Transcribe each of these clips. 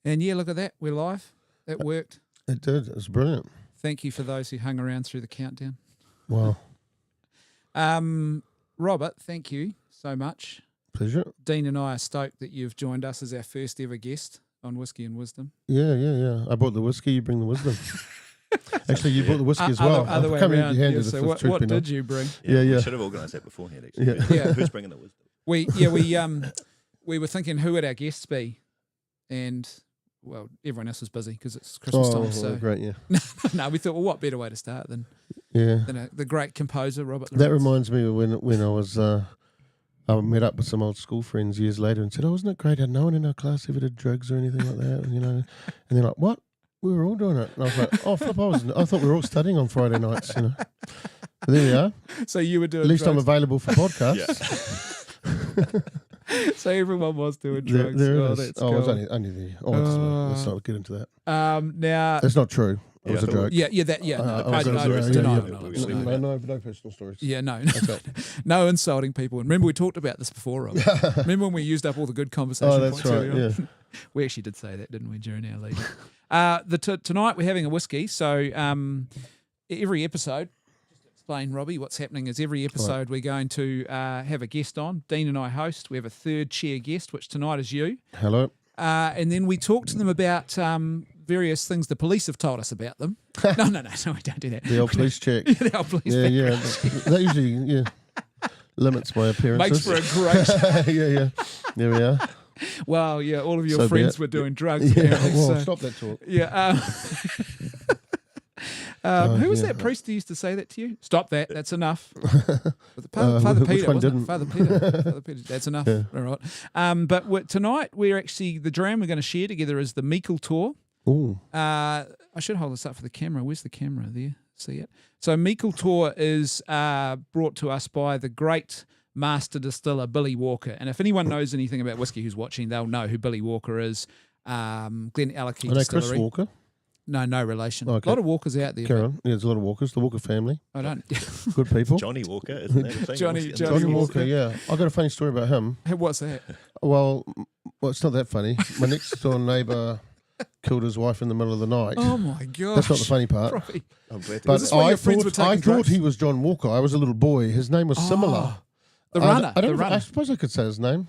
And yeah, look at that. We're live. That worked. It did. It was brilliant. Thank you for those who hung around through the countdown. Wow. Robert, thank you so much. Pleasure. Dean and I are stoked that you've joined us as our first ever guest on Whiskey and Wisdom. Yeah. I brought the whiskey, you bring the wisdom. Actually, you brought the whiskey as well. Other way around. Yeah, so what did you bring? Yeah. We should have organised that beforehand, actually. Yeah. Who's bringing the wisdom? We were thinking who would our guests be, and well, everyone else was busy because it's Christmas time. So great, yeah. no, we thought, well, what better way to start than the great composer Robert Loretz. That reminds me of when I was I met up with some old school friends years later and said, "Oh, wasn't it great? Had no one in our class ever did drugs or anything like that?" And they're like, "What? We were all doing it." And I was like, "Oh, flip! I thought we were all studying on Friday nights." But there we are. So you were doing. At least drugs. I'm available for podcasts. So everyone was doing drugs. That's cool. I was only there. Let's not get into that. Now that's not true. It was a joke. No personal stories. Yeah, no insulting people. And remember, we talked about this before, Rob. Remember when we used up all the good conversation? Oh, that's right. Yeah. We actually did say that, didn't we, during our lead? Tonight we're having a whiskey. So every episode. Explain, Robbie, what's happening is every episode we're going to have a guest on. Dean and I host. We have a third chair guest, which tonight is you. Hello. And then we talk to them about various things the police have told us about them. No, we don't do that. The old police check. The old police check. Yeah. That usually, limits my appearances. Makes for a great... Yeah. There we are. Well, yeah, all of your friends were doing drugs. Yeah, well, stop that talk. Yeah. Who was that priest who used to say that to you? Stop that. That's enough. Father Peter, wasn't it? Father Peter. That's enough. Yeah. All right. But tonight we're actually, the dram we're going to share together is the Meikle Tour. Ooh. I should hold this up for the camera. Where's the camera? There. See it? So Meikle Tour is brought to us by the great master distiller Billy Walker. And if anyone knows anything about whiskey who's watching, they'll know who Billy Walker is. Glenallachie Distillery. Chris Walker? No relation. Okay. A lot of Walkers out there. Carry on. Yeah, there's a lot of Walkers. The Walker family. I don't. Good people. Johnny Walker, isn't that the thing? Johnny Walker, yeah. I've got a funny story about him. What's that? Well, it's not that funny. My next door neighbour killed his wife in the middle of the night. Oh, my gosh. That's not the funny part. But I thought he was John Walker. I was a little boy. His name was similar. The runner. I suppose I could say his name.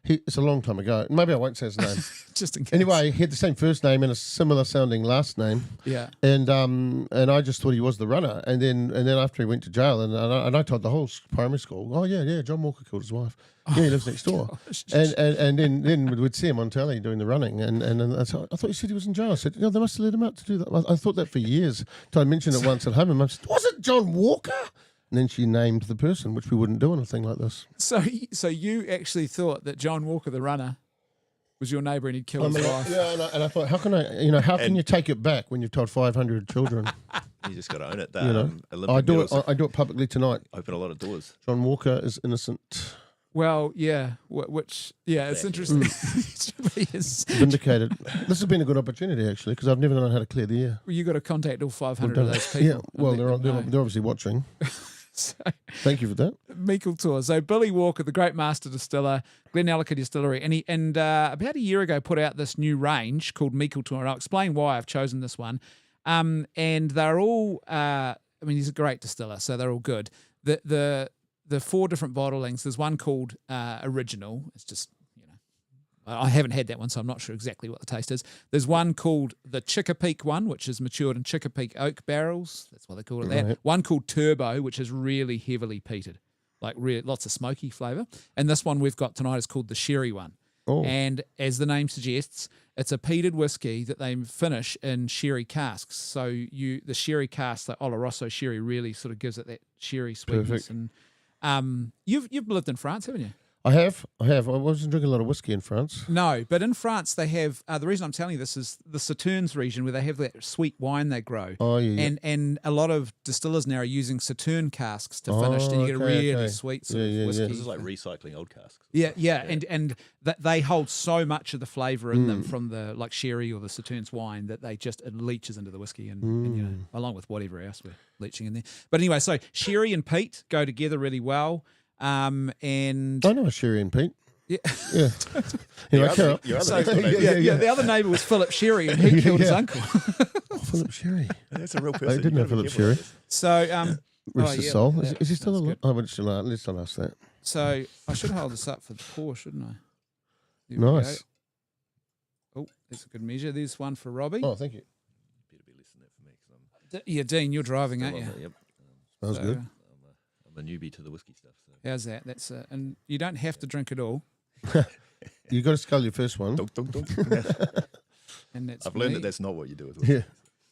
It's a long time ago. Maybe I won't say his name. Just in case. Anyway, he had the same first name and a similar sounding last name. Yeah. And I just thought he was the runner. And then after he went to jail, and I told the whole primary school, oh yeah, John Walker killed his wife. Yeah, he lives next door. And then we'd see him on telly doing the running. And I thought you said he was in jail. I said, they must have let him out to do that. I thought that for years. So I mentioned it once at home, and Mum said, was it John Walker? And then she named the person, which we wouldn't do on a thing like this. So you actually thought that John Walker, the runner, was your neighbour and he'd killed his wife? Yeah, and I thought, how can you take it back when you've told 500 children? You just got to own it. I do it publicly tonight. Open a lot of doors. John Walker is innocent. Well, yeah, it's interesting. Vindicated. This has been a good opportunity, actually, because I've never known how to clear the air. Well, you got to contact all 500 of those people. Yeah, well, they're obviously watching. So, thank you for that. Meikle Tour. So Billy Walker, the great master distiller, Glenallachie Distillery, and about a year ago put out this new range called Meikle Tour. And I'll explain why I've chosen this one. And they're all, he's a great distiller, so they're all good. The 4 different bottlings. There's one called Original. It's just, I haven't had that one, so I'm not sure exactly what the taste is. There's one called the Chickapeake one, which is matured in Chickapeake oak barrels. That's why they call it that. Right. One called Turbo, which is really heavily peated, like lots of smoky flavour. And this one we've got tonight is called the Sherry one. Oh. And as the name suggests, it's a peated whiskey that they finish in sherry casks. So the sherry cask, the Oloroso sherry, really sort of gives it that sherry sweetness. Perfect. And you've lived in France, haven't you? I have. I wasn't drinking a lot of whiskey in France. No, but in France they have, the reason I'm telling you this is the Sauternes region where they have that sweet wine they grow. Oh, yeah. And a lot of distillers now are using Sauterne casks to finish, and you get a really sweet sort of whiskey. This is like recycling old casks. Yeah. And they hold so much of the flavour in them from the like sherry or the Sauternes wine that it leaches into the whiskey and along with whatever else we're leaching in there. But anyway, so sherry and peat go together really well. And I know a sherry and peat. Yeah. Yeah. Anyway, carry on. Your other So, next door neighbour. yeah. The other neighbour was Philip Sherry, and he killed his Yeah. uncle. Oh, Philip Sherry. That's a real person. I didn't You know gotta be Philip careful with Sherry. this. So, Rest his soul. Is he still that's alive? good. Oh, let's not ask that. So I should hold this up for the pour, shouldn't I? There we Nice. go. Oh, that's a good measure. There's one for Robbie. Oh, thank you. Better be less than that for me because Yeah, Dean, you're driving, I'm aren't you? still on it, Yep. That was So, good. I'm a newbie to the whiskey stuff. So. How's that? That's and you don't have to drink it all. You got to scull your first one. Dunk, dunk, dunk. And that's I've learned me. that that's not what you do with whiskey. Yeah.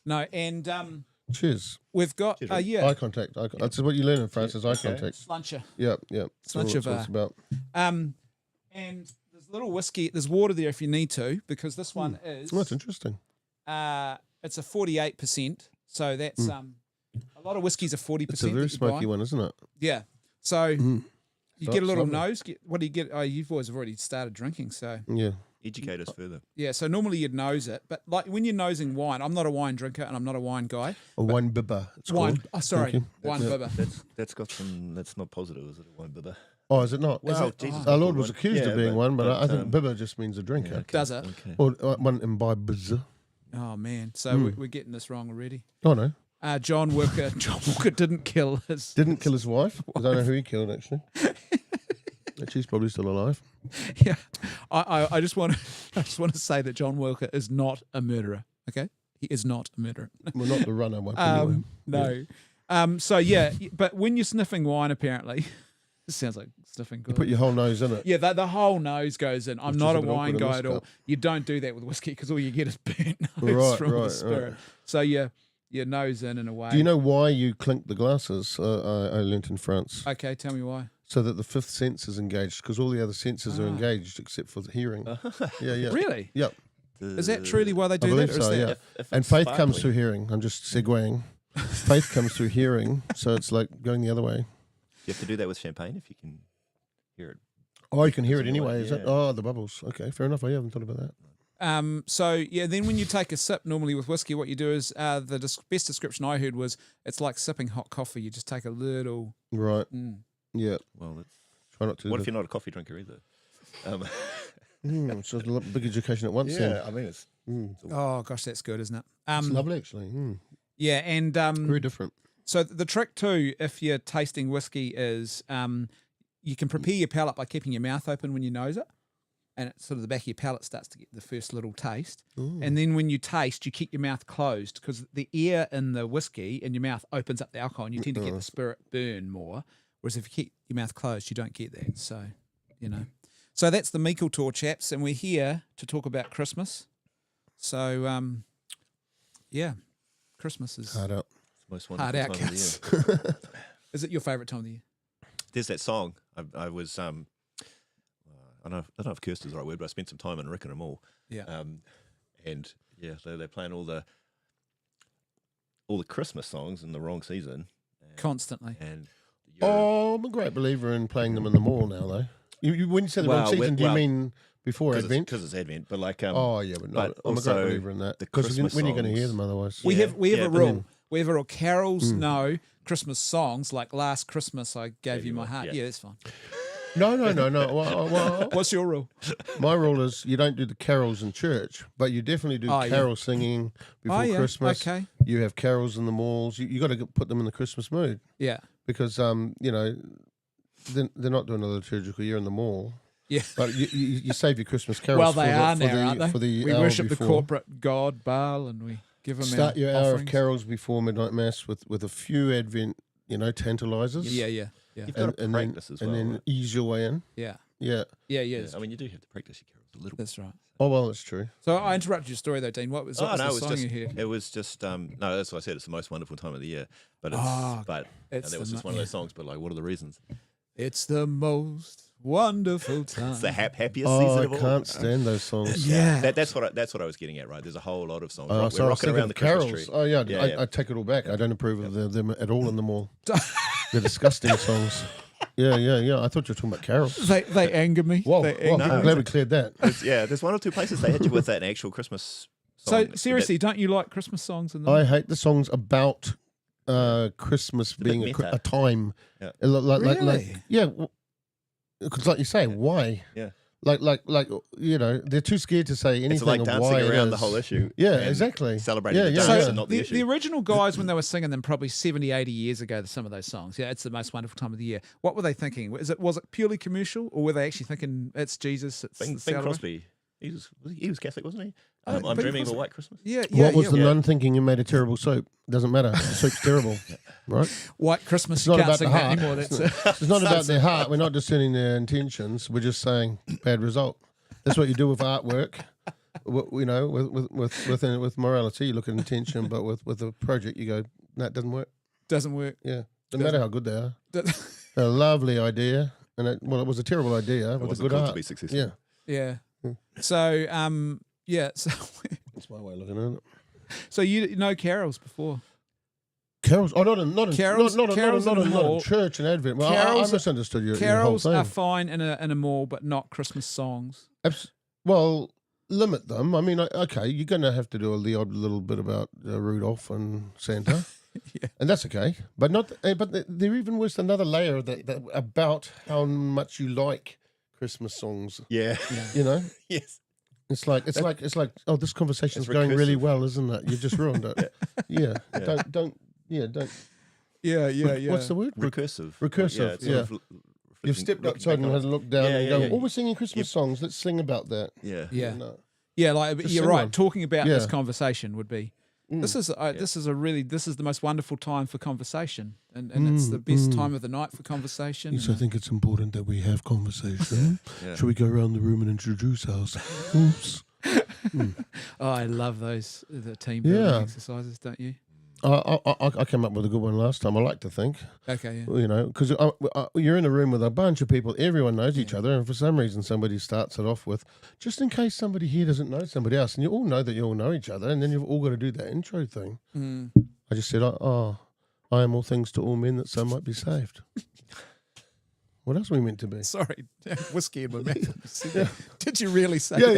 No, and Cheers. we've got Cheers, Rob. yeah, Eye contact. That's what you learn in France is eye contact. sluncher. Yeah, yeah. It's not all your it's what it's about. And there's little whiskey. There's water there if you need to, because this one is Oh, that's interesting. it's a 48%. So that's a lot of whiskies are 40%. It's a very that you smoky buy. one, isn't it? Yeah. So you Oh, get a little lovely. nose. What do you get? Oh, you've always already started drinking. So Yeah. Educate us further. yeah. So normally you'd nose it, but like when you're nosing wine, I'm not a wine drinker and I'm not a wine guy. A wine bibber. It's Wine. called. Oh, sorry, Thank you. wine bibber. That's got some. That's not positive, is it? A wine bibber. Oh, is it not? Well, it? Jesus, Our it's Lord a was good accused one. of being Yeah, one, but I think um, bibber just means a drinker. yeah, okay, Does it? Okay. Or one imbibes. Oh man. So we're getting this wrong already. Oh, no. John Walker didn't kill his. Didn't kill his wife. I don't know who he killed, actually. She's probably still alive. Yeah. I just want to say that John Walker is not a murderer. Okay, he is not a murderer. Well, not the runner one. Anyway. No. So yeah, but when you're sniffing wine, apparently, this sounds like sniffing good. Put your whole nose in it. Yeah, the whole nose goes in. I'm Which not is a a bit wine awkward in guy this at all. cup. You don't do that with whiskey because all you get is burnt nose Right, from the right, spirit. right. So your nose in and away. Do you know why you clink the glasses? I learnt in France. Okay, tell me why. So that the fifth sense is engaged, because all the other senses are engaged except for the hearing. Yeah, yeah. Really? Yep. Is that truly why they I do believe that? Or is so, that yeah. If And it's faith comes sparkling. through hearing. I'm just segueing. Faith comes through hearing, so it's like going the other way. You have to do that with champagne if you can hear it. Oh, you can hear it It's anyway, like- is it? yeah. Oh, the bubbles. Okay, fair enough. I haven't thought about that. So yeah, then when you take a sip, normally with whiskey, what you do is best description I heard was it's like sipping hot coffee. You just take a little. Right. Yeah. Well, that's, Try not to. what if you're not a coffee drinker either? So it's a big education at once. Then. I mean, it's Oh gosh, that's good, isn't it? It's lovely, actually. Yeah, and Very different. so the trick too, if you're tasting whiskey, is you can prepare your palate by keeping your mouth open when you nose it, and it, sort of the back of your palate starts to get the first little taste. And then when you taste, you keep your mouth closed because the air in the whiskey in your mouth opens up the alcohol, and you tend to get the spirit burn more. Whereas if you keep your mouth closed, you don't get that. So, you know. So that's the Meikle Tour, chaps, and we're here to talk about Christmas. So, yeah, Christmas is Hard out. the most hard wonderful out, time of the year. cunts. Is it your favourite time of the year? There's that song. I was I don't know if cursed is the right word, but I spent some time in Rickenham Mall. Yeah. And yeah, they're playing all the Christmas songs in the wrong season. Constantly. And Oh, I'm a great believer in playing them in the mall now, though. When you say the wrong Well, season, do you well, mean before Advent? because it's Advent, but like Oh, yeah, but, no, but I'm a also great believer in that. the Because Christmas when are you going to hear songs. them otherwise? We Yeah, have a yeah, but rule. then- We have a rule. Carols, no. Christmas songs, like Last Christmas, I gave you my heart. yeah. Yeah, that's fine. No. Well, What's your rule? my rule is you don't do the carols in church, but you definitely do Oh, yeah. carol singing before yeah. Christmas. Okay. You have carols in the malls. You got to put them in the Christmas mood Yeah. because you know they're not doing a liturgical year in the mall. Yeah. But you save your Christmas carols. Well, for they the, are for now, the, aren't they? For the We hour worship the before. corporate god Baal, and we give him Start our your hour of offerings. carols before midnight mass with a few Advent, tantalizers. Yeah. you've got to practice as well. and then right? ease your way in. Yeah. Yeah. Yeah, I mean, you do have to practice your carols a little bit. That's right. Oh well, that's true. So I interrupted your story though, Dean. What was the it was song just you heard? it was just no, that's what I said. It's the most wonderful time of the year, but it's It's that was the just mo- one of those songs. But like, what are the reasons? It's the most wonderful time. It's the happiest Oh, season I of all. can't stand those songs. Yeah. That's what I was getting at. Right, there's a whole lot of songs. Oh, We're so I was rocking thinking around of the Christmas carols. tree. Oh yeah, Yeah. I take it all back. I don't approve of them at all in the mall. They're disgusting songs. Yeah. I thought you were talking about carols. They anger me. Whoa, They whoa, anger I'm me. glad we cleared that. There's one or two places they hit you with that actual Christmas So song. seriously, don't you like Christmas songs? In them? I hate the songs about Christmas bit being meta. a time. Yeah. Like, Really? yeah. Because like you say, why? Yeah. like you know, they're too scared to say anything. It's like of dancing why it around the is. whole issue. Yeah, and exactly. Celebrating Yeah, the yeah, dance yeah. and not the issue. The original guys, when they were singing them probably 70, 80 years ago, some of those songs, yeah, it's the most wonderful time of the year. What were they thinking? Was it purely commercial, or were they actually thinking it's Jesus? It's Bing the celebration? Crosby, he was Catholic, wasn't he? Bing I'm dreaming of Crosby. a white Christmas. Yeah. What was the yeah. nun thinking? You made a terrible soap. Doesn't matter. The soap's terrible, right? White Christmas? It's You not can't about sing the that heart. anymore. That's It's not about their heart. We're not discerning their intentions. We're just saying bad result. That's what you do with artwork. You know, with morality, you look at intention, but with a project, you go, no, it doesn't work. doesn't work. Yeah, doesn't matter how good they are. Does- A lovely idea, and it was a terrible idea It with a wasn't good called art. to be successful. Yeah, Yeah. Hmm. So yeah. that's my way of looking at it. So you know carols before? Carols? Oh, not in Carols- not carols in a in mall. church and Advent. Well, I Carols- misunderstood your Carols whole thing. are fine in a mall, but not Christmas songs. Well, limit them. I mean, okay, you're going to have to do the odd little bit about Rudolph and Santa, Yeah. and that's okay. But not. But there even was another layer of that about how much you like Christmas songs. Yeah. You know, Yes. it's like oh, this conversation's It's going really recursive. well, isn't it? You've just ruined it. Yeah. Yeah. Don't. Yeah. What's the word? Recursive. Recursive, It's yeah. of You've stepped looking outside back and on had a look down Yeah, and yeah, go, yeah. oh, we're singing Christmas songs. Let's sing about that. Yeah. Yeah. No. Yeah, like Just you're sing right. one. Talking about this Yeah. conversation would be Mm. this is the most wonderful time for conversation, and it's the best time of the night for conversation. Yes, I think it's important that we have conversation. Yeah. Shall we go around the room and introduce ourselves? Oh, I love the team building Yeah. exercises, don't you? I came up with a good one last time. I like to think, Okay, yeah. you know, because you're in a room with a bunch of people. Everyone knows each other, and for some reason, somebody starts it off with, just in case somebody here doesn't know somebody else, and you all know that you all know each other, and then you've all got to do that intro thing. Mm. I just said, I am all things to all men that some might be saved. What else are we meant to be? Sorry, whiskey in my mouth. Did you really say Yeah.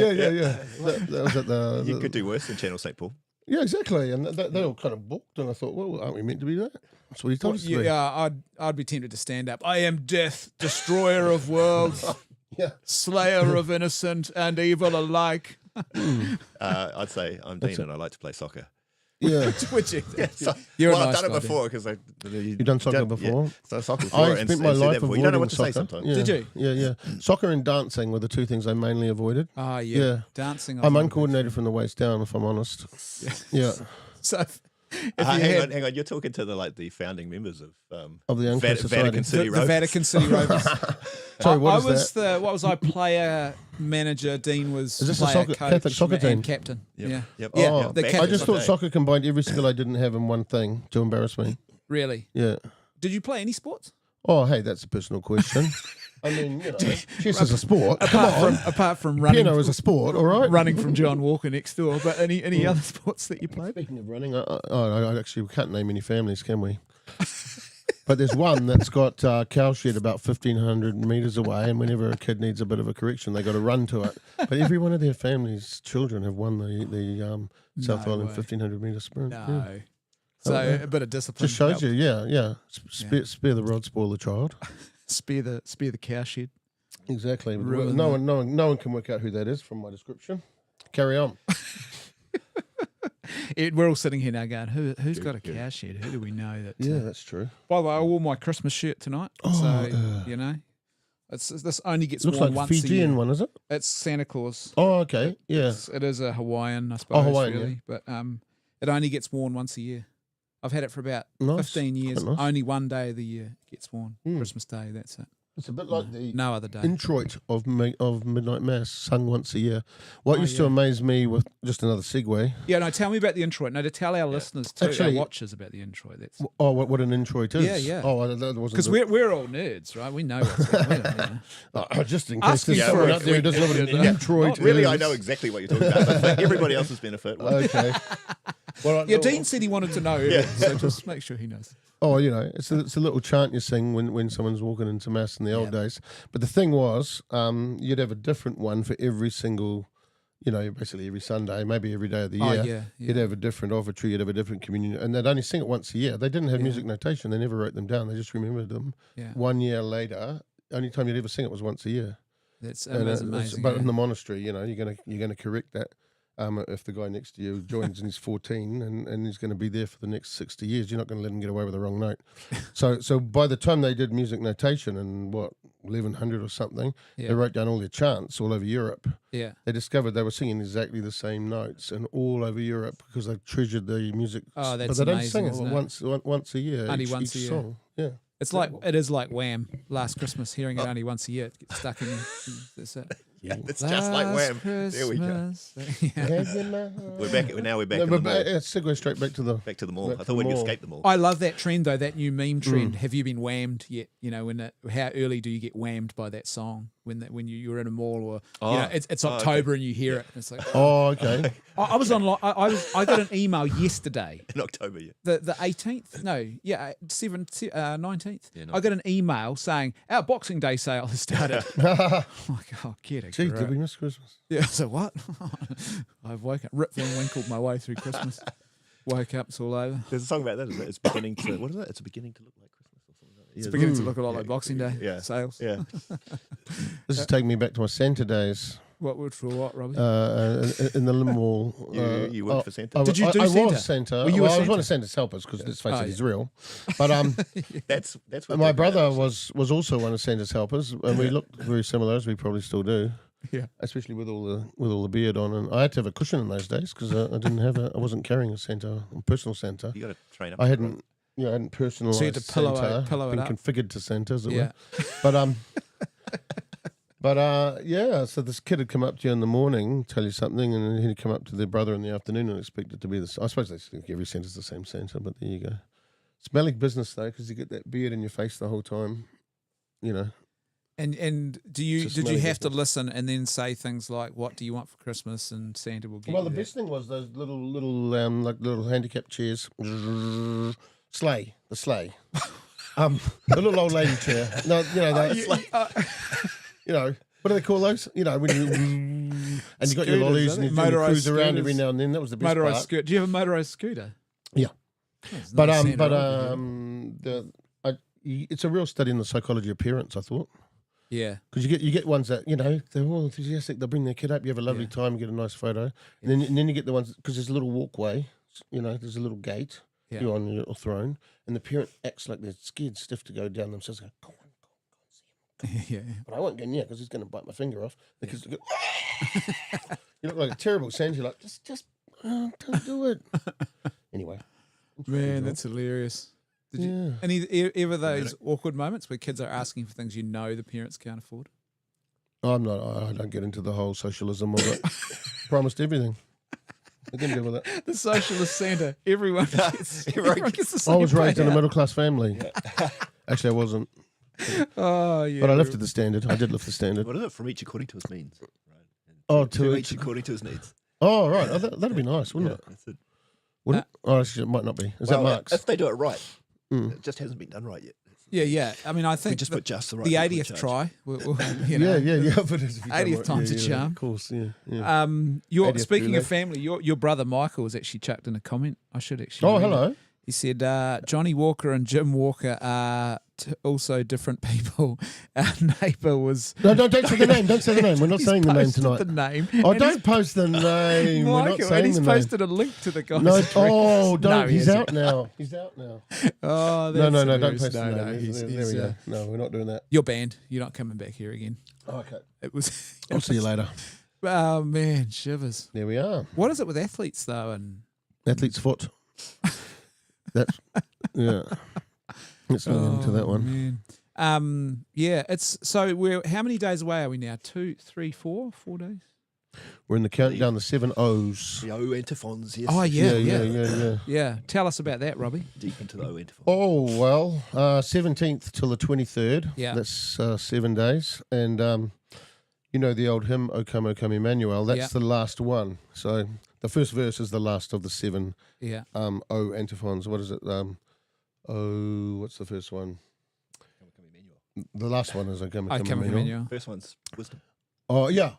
that? That was at the. You could do worse than Channel St. Paul. Yeah, exactly. And they all kind of booked, and I thought, well, aren't we meant to be that? That's what he told us to be. Yeah, I'd be tempted to stand up. I am death, destroyer of worlds, Yeah. slayer of innocent and evil alike. I'd say I'm Dean and I like to play soccer. Yeah. Would you? So, You're a well, nice I've done guy, it before because You've done soccer before? Yeah, so soccer before. I spent my life avoiding You don't know what to soccer. say sometimes. Yeah. Did you? Yeah. Soccer and dancing were the two things I mainly avoided. Ah, yeah. Yeah. Dancing. I'm uncoordinated from the waist down, if I'm honest. Yeah. So, if you Hang had on. You're talking to the founding members of Of the Uncle Society. Vatican City the Rovers. Vatican City Rovers. Sorry, what I is was that? what was I? Player, manager, Dean was Is this a player, soccer- coach, Catholic soccer and team? captain. Yep. Yeah. Yep. Yeah, Oh, the back captain. I in just the thought day. soccer combined every skill I didn't have in one thing to embarrass me. Really? Yeah. Did you play any sports? Oh, hey, that's a personal question. I mean, you know, chess is a sport. Come on. Apart from running, Piano is a sport, all right? running from John Walker next door. But any other sports that you played? Speaking of running, I actually we can't name any families, can we? But there's one that's got cowshed about 1,500 metres away, and whenever a kid needs a bit of a correction, they got to run to it. But every one of their families' children have won the South No Island way. 1,500 metre sprint. No. Yeah. So yeah. a bit of discipline. Just shows helped. you, yeah. Spare the rod, spoil the child. Spare the cow shed. Exactly. Ruin No that. one can work out who that is from my description. Carry on. We're all sitting here now going, who's got a cow shed? Who do we know that? Yeah, that's true. By the way, I wore my Christmas shirt tonight, so you know, this only gets Looks worn like once a year. Fijian one, is it? It's Santa Claus. Oh, okay. Yeah. It is a Hawaiian, I suppose. Hawaiian, really, but it only gets worn once a year. I've had it for about Nice. 15 years. Quite nice. Only one day of the year it gets worn. Mm. Christmas Day. That's it. It's a bit like the No other day. introit of Midnight Mass, sung once a year. What Oh, used to yeah. amaze me with just another segue. Yeah, no. Tell me about the introit. No, to tell our listeners too, Actually- our watchers about the introit. That's Oh, what an introit is. Yeah, yeah. Oh, that wasn't because we're all nerds, right? We know what's going on. just in case Asking there's for someone a out there who doesn't know what an quick- introit Not really, is. I know exactly what you're talking about, but for everybody else's benefit. Okay. Well, Yeah, Dean said he wanted to know. Yeah. So just make sure he knows. Oh, you know, it's a little chant you sing when someone's walking into mass in the old days. But the thing was, you'd have a different one for every single, basically every Sunday, maybe every day of the Oh, year. yeah, yeah. You'd have a different offertory, you'd have a different communion, and they'd only sing it once a year. They didn't have Yeah. music notation. They never wrote them down. They just remembered them. Yeah. 1 year later, only time you'd ever sing it was once a year. That's And, amazing. but eh? in the monastery, you're gonna correct that. If the guy next to you joins and he's 14 and he's going to be there for the next 60 years, you're not going to let him get away with the wrong note. So by the time they did music notation in 1100 or something, Yeah. they wrote down all their chants all over Europe. Yeah. They discovered they were singing exactly the same notes and all over Europe because they treasured the music. Oh, that's but they don't amazing, sing isn't it it? once a year. Only each, once a each year. song. Yeah. It is like Wham! Last Christmas, hearing it only once a year, it gets stuck in you. That's it. It's just like Wham. There we go. Yeah. We're back. Now we're back No, in the but mall. let's segue straight back to the. Back to the mall. back I to thought the we'd mall. escape the mall. I love that trend though, that new meme trend. Have you been whammed yet? How early do you get whammed by that song when you're in a mall or it's October and you hear it? It's like Oh, okay. I was online. I got an email yesterday. In October, yeah. The 18th? No, yeah, 19th. Yeah, I got an email saying our Boxing Day sale has started. I'm like, oh, get it. Gee, did we miss Christmas? Yeah, so what? I've woken up, Rip Van Winkled my way through Christmas. Woke up, it's all over. There's a song about that, isn't it? It's beginning to, what is it? It's beginning to look like Christmas or something like that. It's beginning to look a lot like Boxing Day sales. Yeah. This is taking me back to my Santa days. What would for what, Robbie? In the Mall. You worked for Santa? Did you do I Santa? was Santa. Were you a I was Santa? one of Santa's helpers because let's face Oh, it, he's yeah. real. But That's what my they- brother was also one of Santa's helpers, and we looked very similar, as we probably still do. Yeah. Especially with all the beard on, and I had to have a cushion in those days because I wasn't carrying a Santa, a personal Santa. You got to train up. I hadn't personalised So you had to pillow Santa, it been up. configured to Santa, as it Yeah. were. But so this kid had come up to you in the morning, tell you something, and then he'd come up to their brother in the afternoon and expect it to be this. I suppose they think every Santa's the same Santa, but there you go. Smelly business though, because you get that beard in your face the whole time. And It's did a you smelly have to business. listen and then say things like, "What do you want for Christmas?" and Santa will get Well, you the that? best thing was those little handicap chairs. The sleigh. The little old lady chair. No, what do they call those? When you and you got your Scooters, lollies I and think. you cruise Motorised around every scooters. now and then. That was the best Motorized part. scooter. Do you have a motorized scooter? Yeah. Oh, there's But no Santa over here. it's a real study in the psychology of parents, I thought, Yeah. because you get ones that they're all enthusiastic. They'll bring their kid up. You have a lovely Yeah. time. You get a nice photo, and then you get the ones because there's a little walkway. There's a little gate. Yeah. You're on your little throne, and the parent acts like they're scared stiff to go down themselves. Go, go on, see him. Yeah. But I won't go near because he's going to bite my finger off. The kids go, you look like a terrible Santa. You're like, just don't do it. Anyway, Man, that's hilarious. Did you, any ever those awkward moments where kids are asking for things the parents can't afford? I'm not. I don't get into the whole socialism of it. Promised everything. I didn't deal with it. The socialist Santa, everyone gets the same I was raised in a payout. middle class family. Actually, I wasn't, Oh yeah, but I lifted the standard. I did lift the standard. What is it? From each according to his means. Right. And Oh, to to each according to his needs. Oh, right. Oh, that'd be nice, wouldn't it? That's it. Would it? Oh, actually, it might not be. Is that Well, Marx? If they do it right, Mm. it just hasn't been done right yet. yeah. I mean, I We think just put just the right. the people in 80th charge. try. We'll, Yeah. But if you don't 80th work- time's a charm. Of course, yeah. Your 80th speaking relay. of family, your brother Michael has actually chucked in a comment. I should actually. Oh, read it. hello. He said Johnny Walker and Jim Walker are also different people. Our neighbour was. No, don't say the name. Don't say the name. We're not He's saying the name posted tonight. The name. Oh, And don't post the name. We're not Michael, and saying he's the name. posted a link to the guy's No, address. don't. No, he He's hasn't. out now. He's out now. Oh, No, that's don't hilarious. post the name. No, There he's, we go. No, we're not doing that. You're banned. You're not coming back here again. Okay. It was. I'll see you later. Oh man, shivers. There we are. What is it with athletes though? And Athlete's foot. That's yeah. Let's not get into that one. Man. Yeah. It's so we're how many days away are we now? 2, 3, 4 days. We're in the countdown, the 7 O's. The O antiphons. Yes. Oh Yeah. Yeah. Tell us about that, Robbie. Deep into the O antiphons. Oh well, 17th till the 23rd. Yeah. That's 7 days, and the old hymn "O Come, Emmanuel." That's Yeah. the last one. So the first verse is the last of the 7 Yeah. O antiphons. What is it? What's the first one? The last one is "O Come, I come Emmanuel. First one's wisdom. Oh yeah.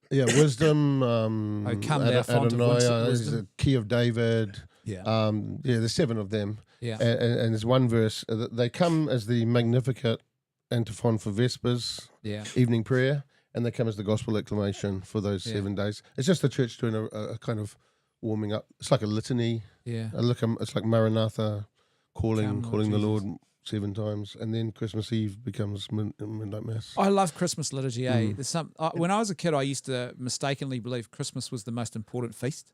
Yeah, wisdom. come thou font of Adonai is wisdom. the key of David. Yeah. There's 7 of them. Yeah. And there's one verse. They come as the Magnificat antiphon for Vespers, Yeah. evening prayer, and they come as the gospel acclamation for those 7 days. It's just the church doing a kind of warming up. It's like a litany. Yeah. It's like Maranatha, calling Come, Lord the Lord Jesus. 7 times, and then Christmas Eve becomes midnight mass. I love Christmas liturgy. There's when I was a kid, I used to mistakenly believe Christmas was the most important feast.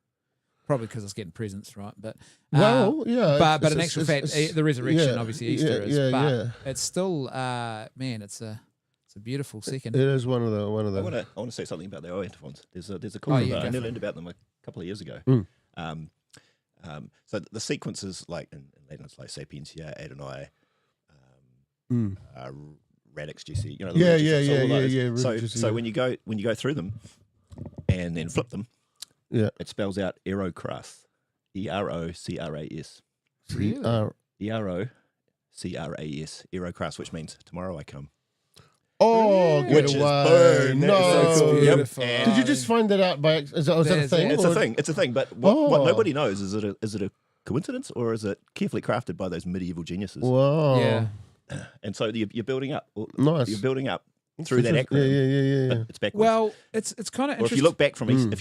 Probably because I was getting presents, right? But Well, yeah, but in actual fact, the resurrection, obviously Easter is. But it's still, man, it's a beautiful second. It is one of the. I want to say something about the Oantiphons. There's a cool. I learned about them a couple of years ago. So the sequences, like in Latin, it's like Sapientia, Adonai, Radix GC. You know, So when you go through them and then flip them, it spells out Erocras, Erocras, Erocras, Erocras, which means tomorrow I come. Oh, which good is away. boom. No. So beautiful. Did you just find that out by is that a thing? It's a thing. It's a thing. But what nobody knows is it a coincidence or is it carefully crafted by those medieval geniuses? Wow. Yeah. And so you're building up. Nice. You're building up through that acronym. Yeah. It's backwards. Well, it's kind of or interesting. if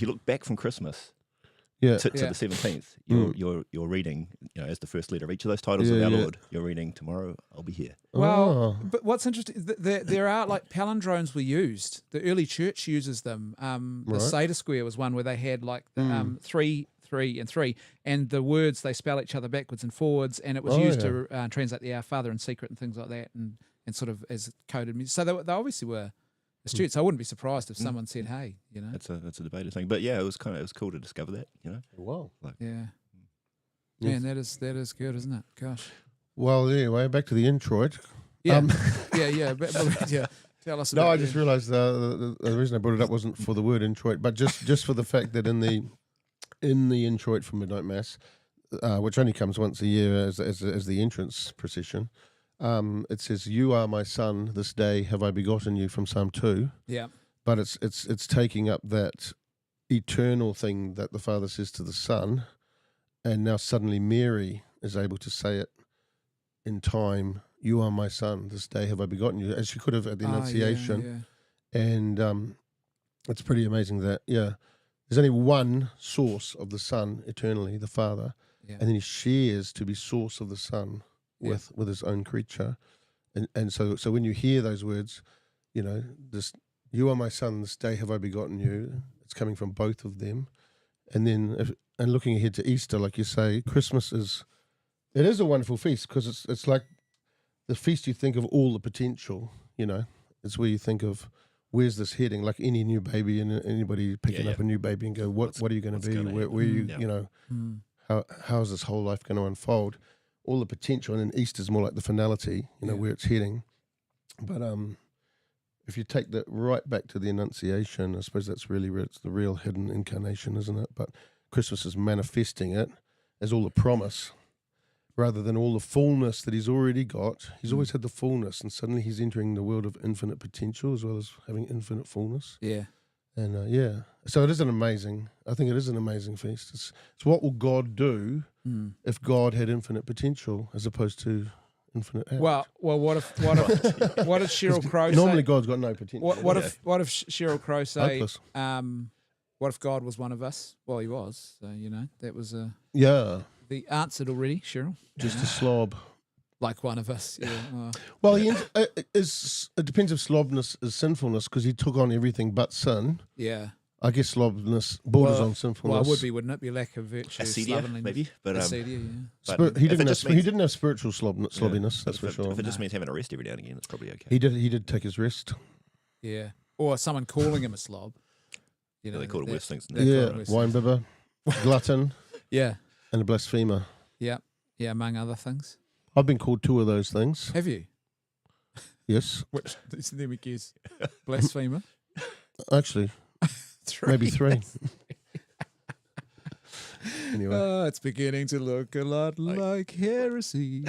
you look back from Christmas to the 17th, you're reading, you know, as the first letter of each of those titles of our Lord, you're reading tomorrow I'll be here. Well, but what's interesting, there are like palindromes were used. The early church uses them. The Seder Square was one where they had like 3, 3, and 3, and the words they spell each other backwards and forwards, and it was used to translate the Our Father in secret and things like that, and sort of as coded music. So they obviously were astute. So I wouldn't be surprised if someone said, "Hey, you know." That's a debated thing, but yeah, it was cool to discover that, you know. Wow. Yeah. Man, that is good, isn't it? Gosh. Well, anyway, back to the introit. Yeah. Yeah. Tell us about I just realised the reason I brought it up wasn't for the word introit, but just for the fact that in the introit for Midnight Mass, which only comes once a year as the entrance procession, it says, "You are my son. This day have I begotten you," from Psalm 2. Yeah. But it's taking up that eternal thing that the Father says to the Son, and now suddenly Mary is able to say it in time. "You are my son. This day have I begotten you," as she could have at the Annunciation. And it's pretty amazing that there's only one source of the Son eternally, the Father, and then he shares to be source of the Son with his own creature, and so when you hear those words, you know, this, "You are my son, this day have I begotten you," it's coming from both of them. And then and looking ahead to Easter, like you say, Christmas is a wonderful feast because it's like the feast you think of all the potential, you know. It's where you think of where's this heading, like any new baby and anybody picking up a new baby and go, what are you going to be? Where you, you know, how is this whole life going to unfold? All the potential, and then Easter's more like the finality, you know, where it's heading. But if you take that right back to the Annunciation, I suppose that's really where it's the real hidden incarnation, isn't it? But Christmas is manifesting it as all the promise, rather than all the fullness that he's already got. He's always had the fullness, and suddenly he's entering the world of infinite potential as well as having infinite fullness. Yeah. And so it is an amazing feast. It's what will God do if God had infinite potential as opposed to infinite act? Well, what if Sheryl Crow say? Normally God's got no potential. What if Sheryl Crow say? Hopeless. What if God was one of us? Well, he was. So you know that was the answered already, Cheryl. Just a slob. Like one of us. Yeah. Well, it depends if slobness is sinfulness because he took on everything but sin. Yeah. I guess slobness borders on sinfulness. Well, it would be, wouldn't it? Be lack of virtue, acedia, maybe. But acedia, but he didn't have spiritual slobbiness. That's for sure. If it just means having a rest every now and again, it's probably okay. He did take his rest. Yeah. Or someone calling him a slob. You know, they call it worse things. Wine bibber, glutton. Yeah. And a blasphemer. Yeah. Yeah, among other things. I've been called 2 of those things. Have you? Yes. Which, let me guess. Blasphemer? Actually, 3. maybe 3. Anyway. Oh, it's beginning to look a lot like heresy.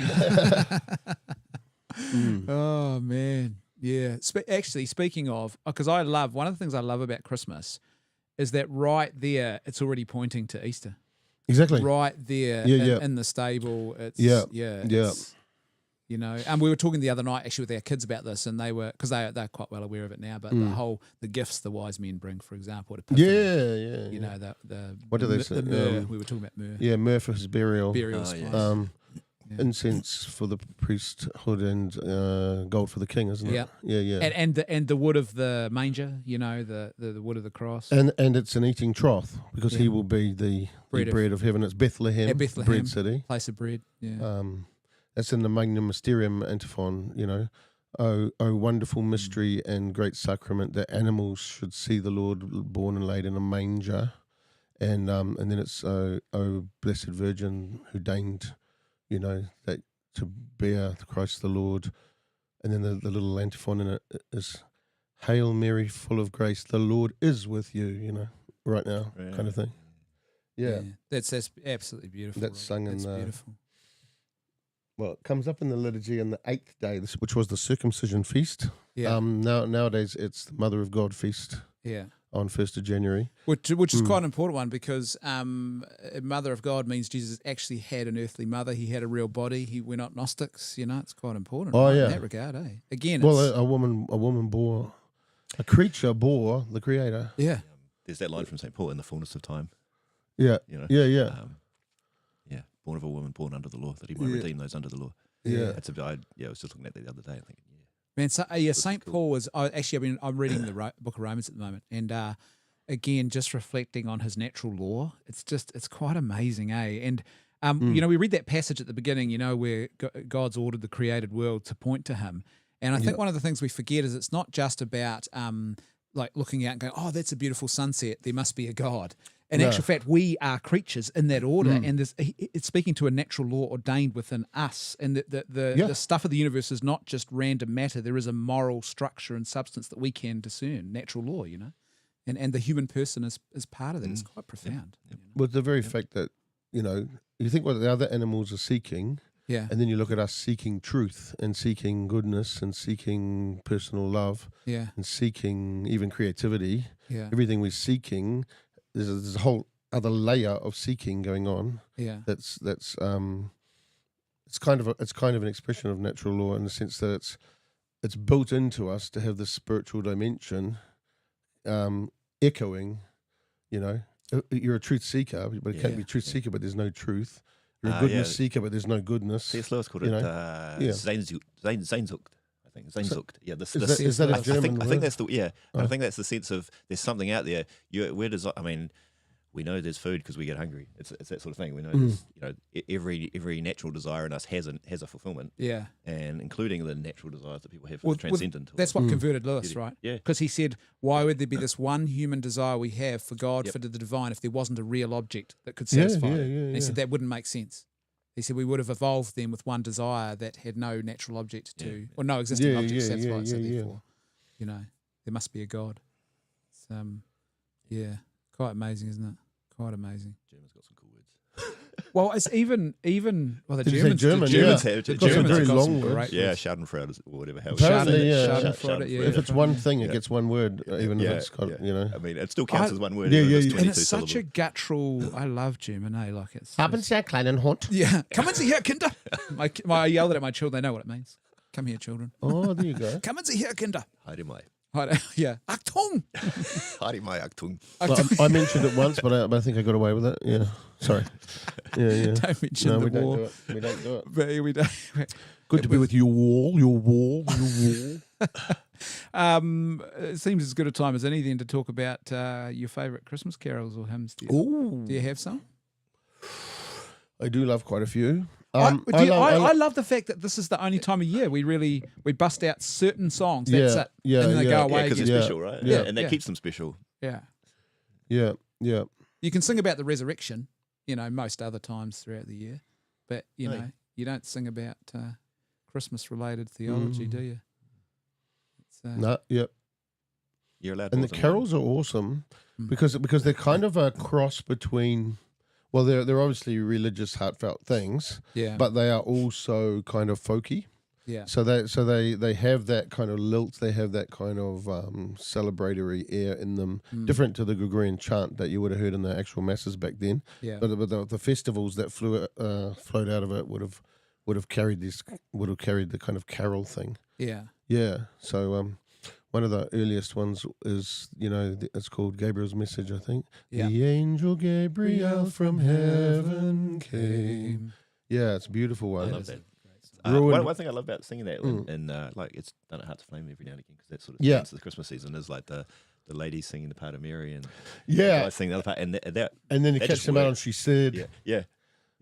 Oh, man. Yeah. Actually, speaking of, because one of the things I love about Christmas is that right there, it's already pointing to Easter. Exactly. Right there in the stable. It's, You know, and we were talking the other night actually with our kids about this, and they were, because they're quite well aware of it now. But the gifts the wise men bring, for example, at Epiphany, you know, the what do they say? The myrrh. We were talking about myrrh. Yeah, myrrh for his burial. Spice. Incense for the priesthood and gold for the king, isn't it? Yeah. And the wood of the manger, you know, the wood of the cross. And it's an eating trough because he will be the bread of heaven. It's Bethlehem, bread city, place of bread. Yeah. That's in the Magnum Mysterium antiphon. You know, oh wonderful mystery and great sacrament that animals should see the Lord born and laid in a manger, and then it's oh blessed Virgin who deigned, you know, that to bear Christ the Lord. And then the little antiphon in it is, Hail Mary, full of grace, the Lord is with you, you know, right now, kind of thing. Yeah. That's absolutely beautiful. That's sung in beautiful. Well, it comes up in the liturgy on the 8th day, which was the circumcision feast. Yeah. Nowadays it's the Mother of God feast. Yeah. On 1st of January. Which is quite an important one, because Mother of God means Jesus actually had an earthly mother. He had a real body. We're not Gnostics, you know. It's quite important in that regard, eh? Again, well, a woman bore, a creature bore the Creator. Yeah. There's that line from St. Paul, in the fullness of time. Yeah. You know? Yeah. Born of a woman, born under the law, that he might redeem those under the law. Yeah. I was just looking at that the other day and thinking, Man, St. Paul was actually. I'm reading the Book of Romans at the moment, and again, just reflecting on his natural law. It's quite amazing, eh? And you know, we read that passage at the beginning, you know, where God's ordered the created world to point to Him. And I think one of the things we forget is it's not just about like looking out and going, oh, that's a beautiful sunset, there must be a God. In actual fact, we are creatures in that order, and it's speaking to a natural law ordained within us. And the stuff of the universe is not just random matter. There is a moral structure and substance that we can discern, natural law, you know. And the human person is part of that. It's quite profound. Yep. With the very fact that, you know, you think what the other animals are seeking, and then you look at us seeking truth and seeking goodness and seeking personal love, and seeking even creativity. Everything we're seeking. There's a whole other layer of seeking going on. That's it's kind of an expression of natural law in the sense that it's built into us to have this spiritual dimension, echoing. You know, you're a truth seeker, but it can't be truth seeker, but there's no truth. You're a goodness seeker, but there's no goodness. C.S. Lewis called it Sehnsucht. I think Sehnsucht. Yeah, is that a German word? I think that's I think that's the sense of there's something out there. I mean, we know there's food because we get hungry. It's that sort of thing. We know there's, you know, every natural desire in us has a fulfillment. And including the natural desires that people have for the transcendent. That's what converted Lewis, right? Yeah. Because he said, why would there be this one human desire we have for God, for the divine, if there wasn't a real object that could satisfy it? And he said that wouldn't make sense. He said we would have evolved then with one desire that had no natural object to, or no existing object to satisfy it. So therefore, you know, there must be a God. It's, quite amazing, isn't it? Quite amazing. German's got some cool words. Well, it's even the Germans have very long words. Schadenfreude or whatever. Schadenfreude. If it's one thing, it gets one word, even if it's got, you know. I mean, it still counts as one word. And it's such a guttural. I love German. Like it's. Haben Sie einen kleinen Hund? Yeah, come Sie her, Kinder. I yelled it at my children. They know what it means. Come here, children. Oh, there you go. Come Sie her, Kinder. Heidi Mai. Yeah. Achtung! Heidi Mai, Achtung. Well, I mentioned it once, but I think I got away with it. Yeah. Sorry. Yeah. Don't mention the war. We don't do it. But we don't. Good to be with your wall. It seems as good a time as any then to talk about your favourite Christmas carols or hymns. Do you have some? I do love quite a few. I love the fact that this is the only time of year we bust out certain songs. That's it. Yeah, and then they go away because again. they're special, right? Yeah, and that keeps them special. Yeah. You can sing about the resurrection, you know, most other times throughout the year, but you know, you don't sing about Christmas-related theology, do you? No. You're allowed. And the carols are awesome because they're kind of a cross between. Well, they're obviously religious, heartfelt things, but they are also kind of folky. Yeah. So they have that kind of lilt, they have that kind of celebratory air in them, different to the Gregorian chant that you would have heard in the actual masses back then. Yeah. But the festivals that flowed out of it would have would have carried the kind of carol thing. Yeah. Yeah. So one of the earliest ones is, it's called Gabriel's Message, I think. Yeah. The angel Gabriel from heaven came. Yeah, it's a beautiful I one. love that. Ruined- One thing I love about singing that, and like it's done at Heart to Flame every now and again, because that sort of Yeah. dance of the Christmas season is like the ladies singing the part of Mary and Yeah. the guys singing the other part, and that And then you that catch just them out worked. on She Said. yeah.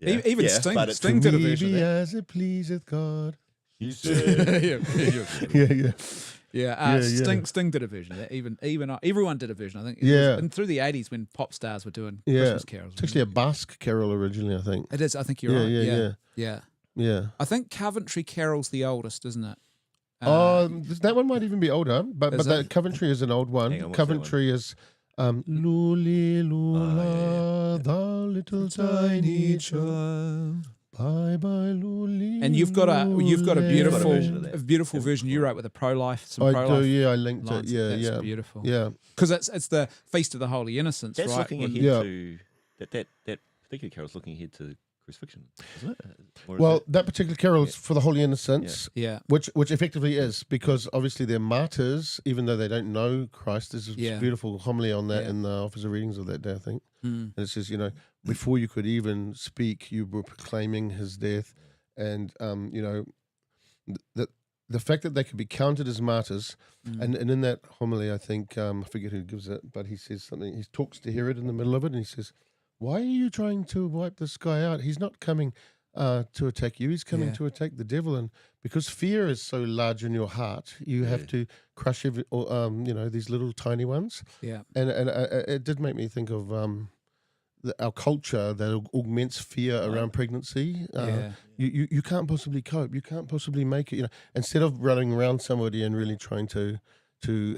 Even Sting- but it's- Sting did a "To me version of be that. as it pleaseth God." You said. Yeah. Yeah, Yeah. Sting did a version of that. Even everyone did a version. I think. Yeah. And through the 80s when pop stars were doing Yeah. Christmas carols. It's actually a Basque carol originally, I think. It is. I think you're Yeah, right. yeah. Yeah. Yeah. I think Coventry Carol's the oldest, isn't it? That one might even be older, but Is that it? Coventry is an old one. Hang on, what's that Coventry is Luli Lula, the little tiny child. Bye bye Luli. And you've got a beautiful version of that. beautiful version you wrote with a pro-life. Some I pro-life do, yeah. I linked it. lines. Yeah, That's yeah, beautiful. yeah. Because it's the Feast of the Holy Innocents, That's right? looking When- ahead Yeah. to that particular carol's looking ahead to crucifixion, isn't it? Or is Well, it- that particular carol is for the Holy Innocents, Yeah. which effectively is, because obviously they're martyrs, even though they don't know Christ. There's a Yeah. beautiful homily on that Yeah. in the officer readings of that day, I think. Mm. And it says, before you could even speak, you were proclaiming his death. And, the fact that they could be counted as martyrs, and in that homily, I think, I forget who gives it, but he says something. He talks to Herod in the middle of it, and he says, "Why are you trying to wipe this guy out? He's not coming to attack you. He's coming Yeah. to attack the devil." And because fear is so large in your heart, you have to crush these little tiny ones. Yeah. And it did make me think of our culture that augments fear around pregnancy. Yeah. You can't possibly cope. You can't possibly make it. Instead of running around somebody and really trying to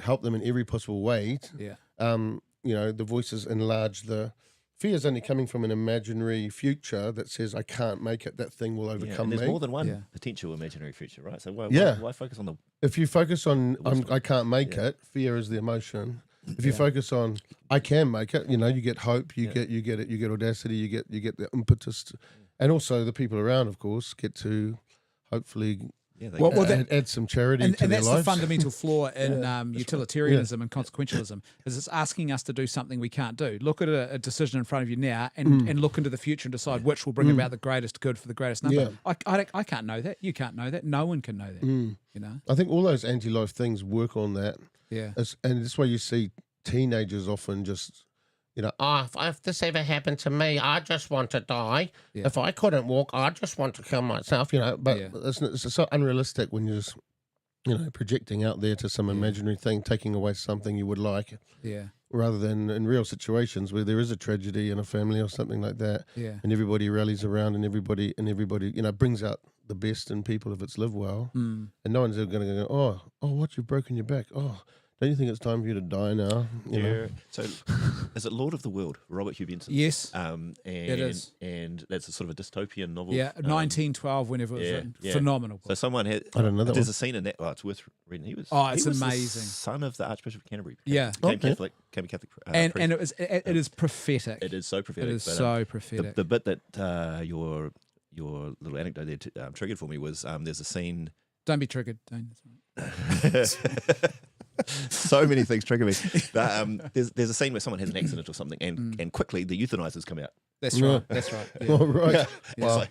help them in every possible way. Yeah. The voices enlarge the. Fear is only coming from an imaginary future that says, "I can't make it. That thing will yeah, overcome and there's me." more than one Yeah. potential imaginary future, right? So Yeah. why focus on the If you focus on wisdom. I can't make Yeah. it, fear is the emotion. If you focus on I can make it, you get hope, you get it, you get audacity, you get the impetus, and also the people around, of course, get to hopefully add some charity And to their that's lives. the fundamental flaw in utilitarianism and consequentialism, is it's asking us to do something we can't do. Look at a decision in front of you now and look into the future and decide which will bring about the greatest good for the greatest number. Yeah. I can't know that. You can't know that. No one can know that. I think all those anti-life things work on that. Yeah. And that's why you see teenagers often just, if this ever happened to me, I just want to die. Yeah. If I couldn't walk, I just want to kill myself, But Yeah. it's so unrealistic when you're just, projecting out there to some imaginary thing, taking away something you would like, Yeah. rather than in real situations where there is a tragedy in a family or something like that, Yeah. and everybody rallies around and everybody, brings out the best in people if it's lived well. Mm. And no one's ever going to go, oh, what, you've broken your back? Oh, don't you think it's time for you to die now? You know? So is it Lord of the World, Robert Hugh Benson? Yes. And It is. And that's a sort of a dystopian novel. Yeah. 1912, whenever it was written. yeah. Phenomenal book. So someone had. I don't know that There's one. a scene in that. Oh, it's worth reading. He was. It's he was amazing. The son of the Archbishop of Canterbury. Yeah. Became Okay. Catholic. Became a Catholic. and priest. it is prophetic. It is so prophetic. It is but, so prophetic. The bit that your little anecdote there triggered for me was there's a scene. Don't be triggered. Don't. So many things trigger me. But there's a scene where someone has an accident or something, and quickly the euthanizers come out. That's right. That's right. Yeah. Oh, right. Yeah. Wow.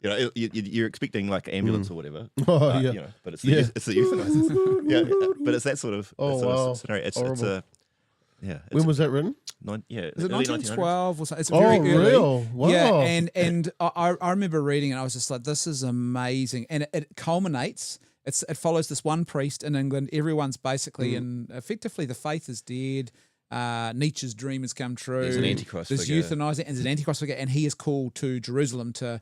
It's like, you're expecting like an ambulance or whatever. Oh, yeah. But it's the euthanizers. Yeah, but it's that sort of, scenario. It's Horrible. It's When was that written? Is it early 1912 or something? It's Oh, very early. real? Wow. Yeah, and I remember reading it. I was just like, this is amazing, and it culminates. It follows this one priest in England. Everyone's basically in effectively the faith is dead. Nietzsche's dream has come true. There's an Antichrist There's figure. euthanizing, and there's an Antichrist figure, and he is called to Jerusalem to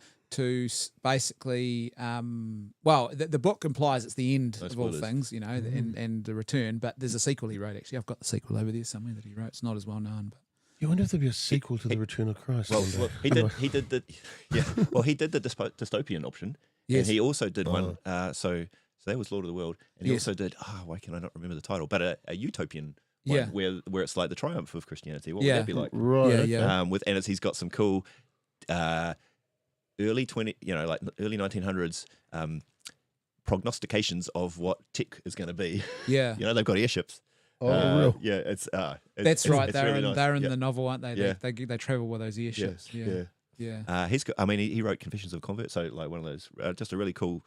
basically. The book implies it's the end of all spoilers. things, and the return. But there's a sequel he wrote. Actually, I've got the sequel over there somewhere that he wrote. It's not as well known, but. You wonder if there'll be a sequel to The Return of Christ. Well, one day. look, he did the dystopian option, Yes. and he also did one. So that was Lord of the World, and he Yes. also did. Why can I not remember the title? But a utopian one, Yeah. where it's like the triumph of Christianity. What Yeah. would that be like? Right. Yeah. He's got some cool early 1900s prognostications of what tech is going to be. Yeah. They've got airships. Real. Yeah, it's That's right. It's They're really in nice. they're in Yeah. the novel, aren't they? Yeah. They travel with those airships. Yeah. He's got. I mean, he wrote Confessions of a Convert, so like one of those, just a really cool,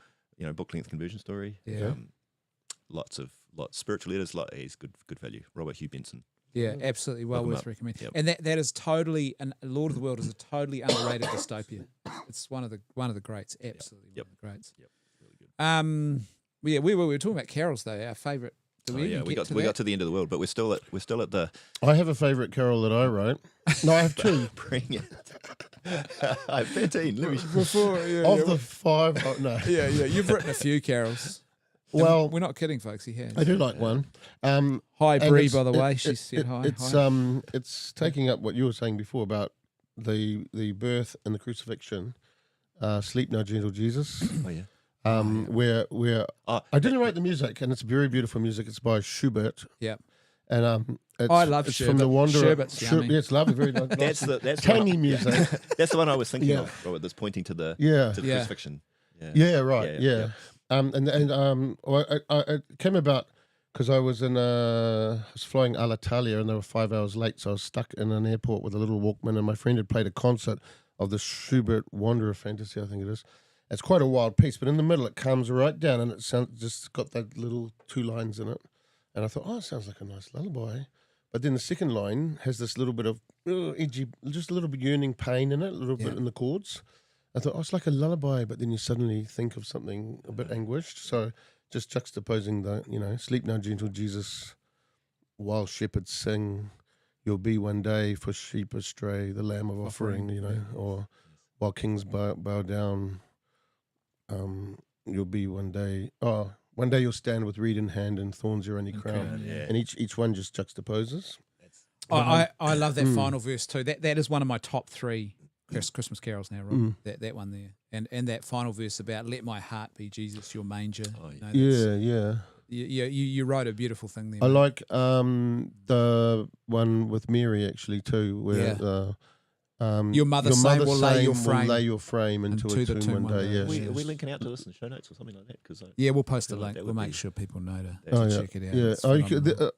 book length conversion story. Yeah. Lots spiritual letters. He's good value. Robert Hugh Benson. Yeah, absolutely. Well Look 'em worth up. recommending. Yep. And that is totally, and Lord of the World is a totally underrated dystopia. It's one of the greats. Absolutely Yep. one of the greats. Yep. Really good. Yeah, we were talking about carols though. Our favourite. Did we even we get got to that? to the end of the world, but we're still at the I have a favourite carol that I wrote. No, I have two. bring it. I have 13. Let me. Before, Of the five, oh, no. yeah. You've written a few carols. And Well, we're not kidding, folks. He has. I do like one. Hi, And Bree. it's- By the way, it- she it- said it- hi. It's Hi. it's taking up what you were saying before about the birth and the crucifixion. Sleep now, gentle Jesus. Oh yeah. Where Oh, I didn't write the music, and it's very beautiful music. It's by Schubert, Yep. and it's, I love it's from the Sherbet. Wanderer. Sherbet's yummy. Yeah, it's lovely, very nice. that's the tangy one, music. That's the one I was thinking Yeah. of. Robert, that's pointing to the Yeah, to the Yeah. crucifixion. yeah, right, Yeah, yeah. Well, I it came about because I was flying Alitalia, and they were 5 hours late, so I was stuck in an airport with a little Walkman, and my friend had played a concert of the Schubert Wanderer Fantasy, I think it is. It's quite a wild piece, but in the middle it calms right down, and it sounds just got that little 2 lines in it, and I thought, oh, it sounds like a nice lullaby. But then the second line has this little bit of edgy, just a little bit yearning pain in it, a little bit in the chords. I thought, oh, it's like a lullaby, but then you suddenly think of something a bit anguished. So just juxtaposing the, sleep now, gentle Jesus, while shepherds sing, you'll be one day for sheep astray, the lamb of offering, or while kings bow down, you'll be one day you'll stand with reed in hand and thorns your only crown. Yeah. And each one just juxtaposes. I love that final verse too. That is one of my top 3 Christmas carols now, Rob. That one there, and that final verse about let my heart be Jesus, your manger. Oh, Yeah. You wrote a beautiful thing there. I mate. like the one with Mary actually too, where Your mother saying will lay your frame into a tomb one day. Yeah, Are we linking out to this in the show notes or something like that? Because Yeah, we'll post a feel like link. that We'll would make be- sure people know to yeah. check it out. Yeah, It's oh, phenomenal.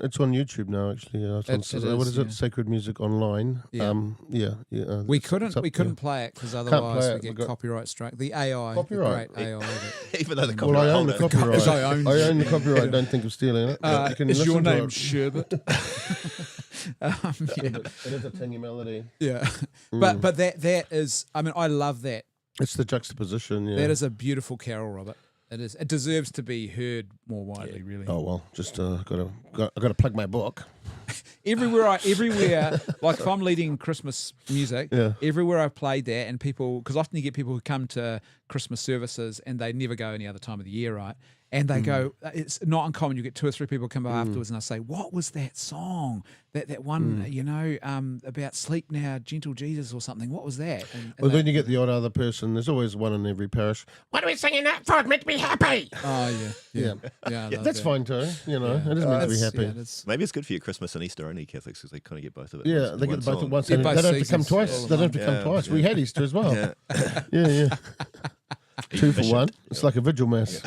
it's on YouTube now. Actually, it's on, It what is, is it? yeah. Sacred Music Online. Yeah. It's We up couldn't there. play it because play otherwise we it, get we've got- copyright strike. The AI, Copyright. the great AI. that- even though the Well, copyright I own the holder- copyright. I own I it. own the copyright. Don't think of stealing it. You can is listen your to name it. Sherbet? It is a tangy melody. Yeah, but that is. I mean, I love that. It's the juxtaposition. Yeah. That is a beautiful carol, Robert. It is. It deserves to be heard more widely. Really. Oh well, just I gotta plug my book. Everywhere, like if I'm leading Christmas music, everywhere I've played that, and people, because often you get people who come to Christmas services and they never go any other time of the year, right? And they go, it's not uncommon. You get 2 or 3 people come by afterwards and I say, what was that song? That one, about sleep now, gentle Jesus or something. What was that? And Well, then you get the odd other person. There's always one in every parish. What are we singing that for? It's meant to be happy. oh yeah. I love That's that. fine too. It is meant to be That's- happy. yeah, that's- Maybe it's good for your Christmas and Easter only Catholics because they kind of get both of it. Yeah, in they one get both song. at once. Yeah, They both don't have to come seasons, twice. all They don't have of to come them. twice. Yeah. We had Easter as well. Yeah. Yeah. 2 for Efficient. 1. It's like a vigil mass.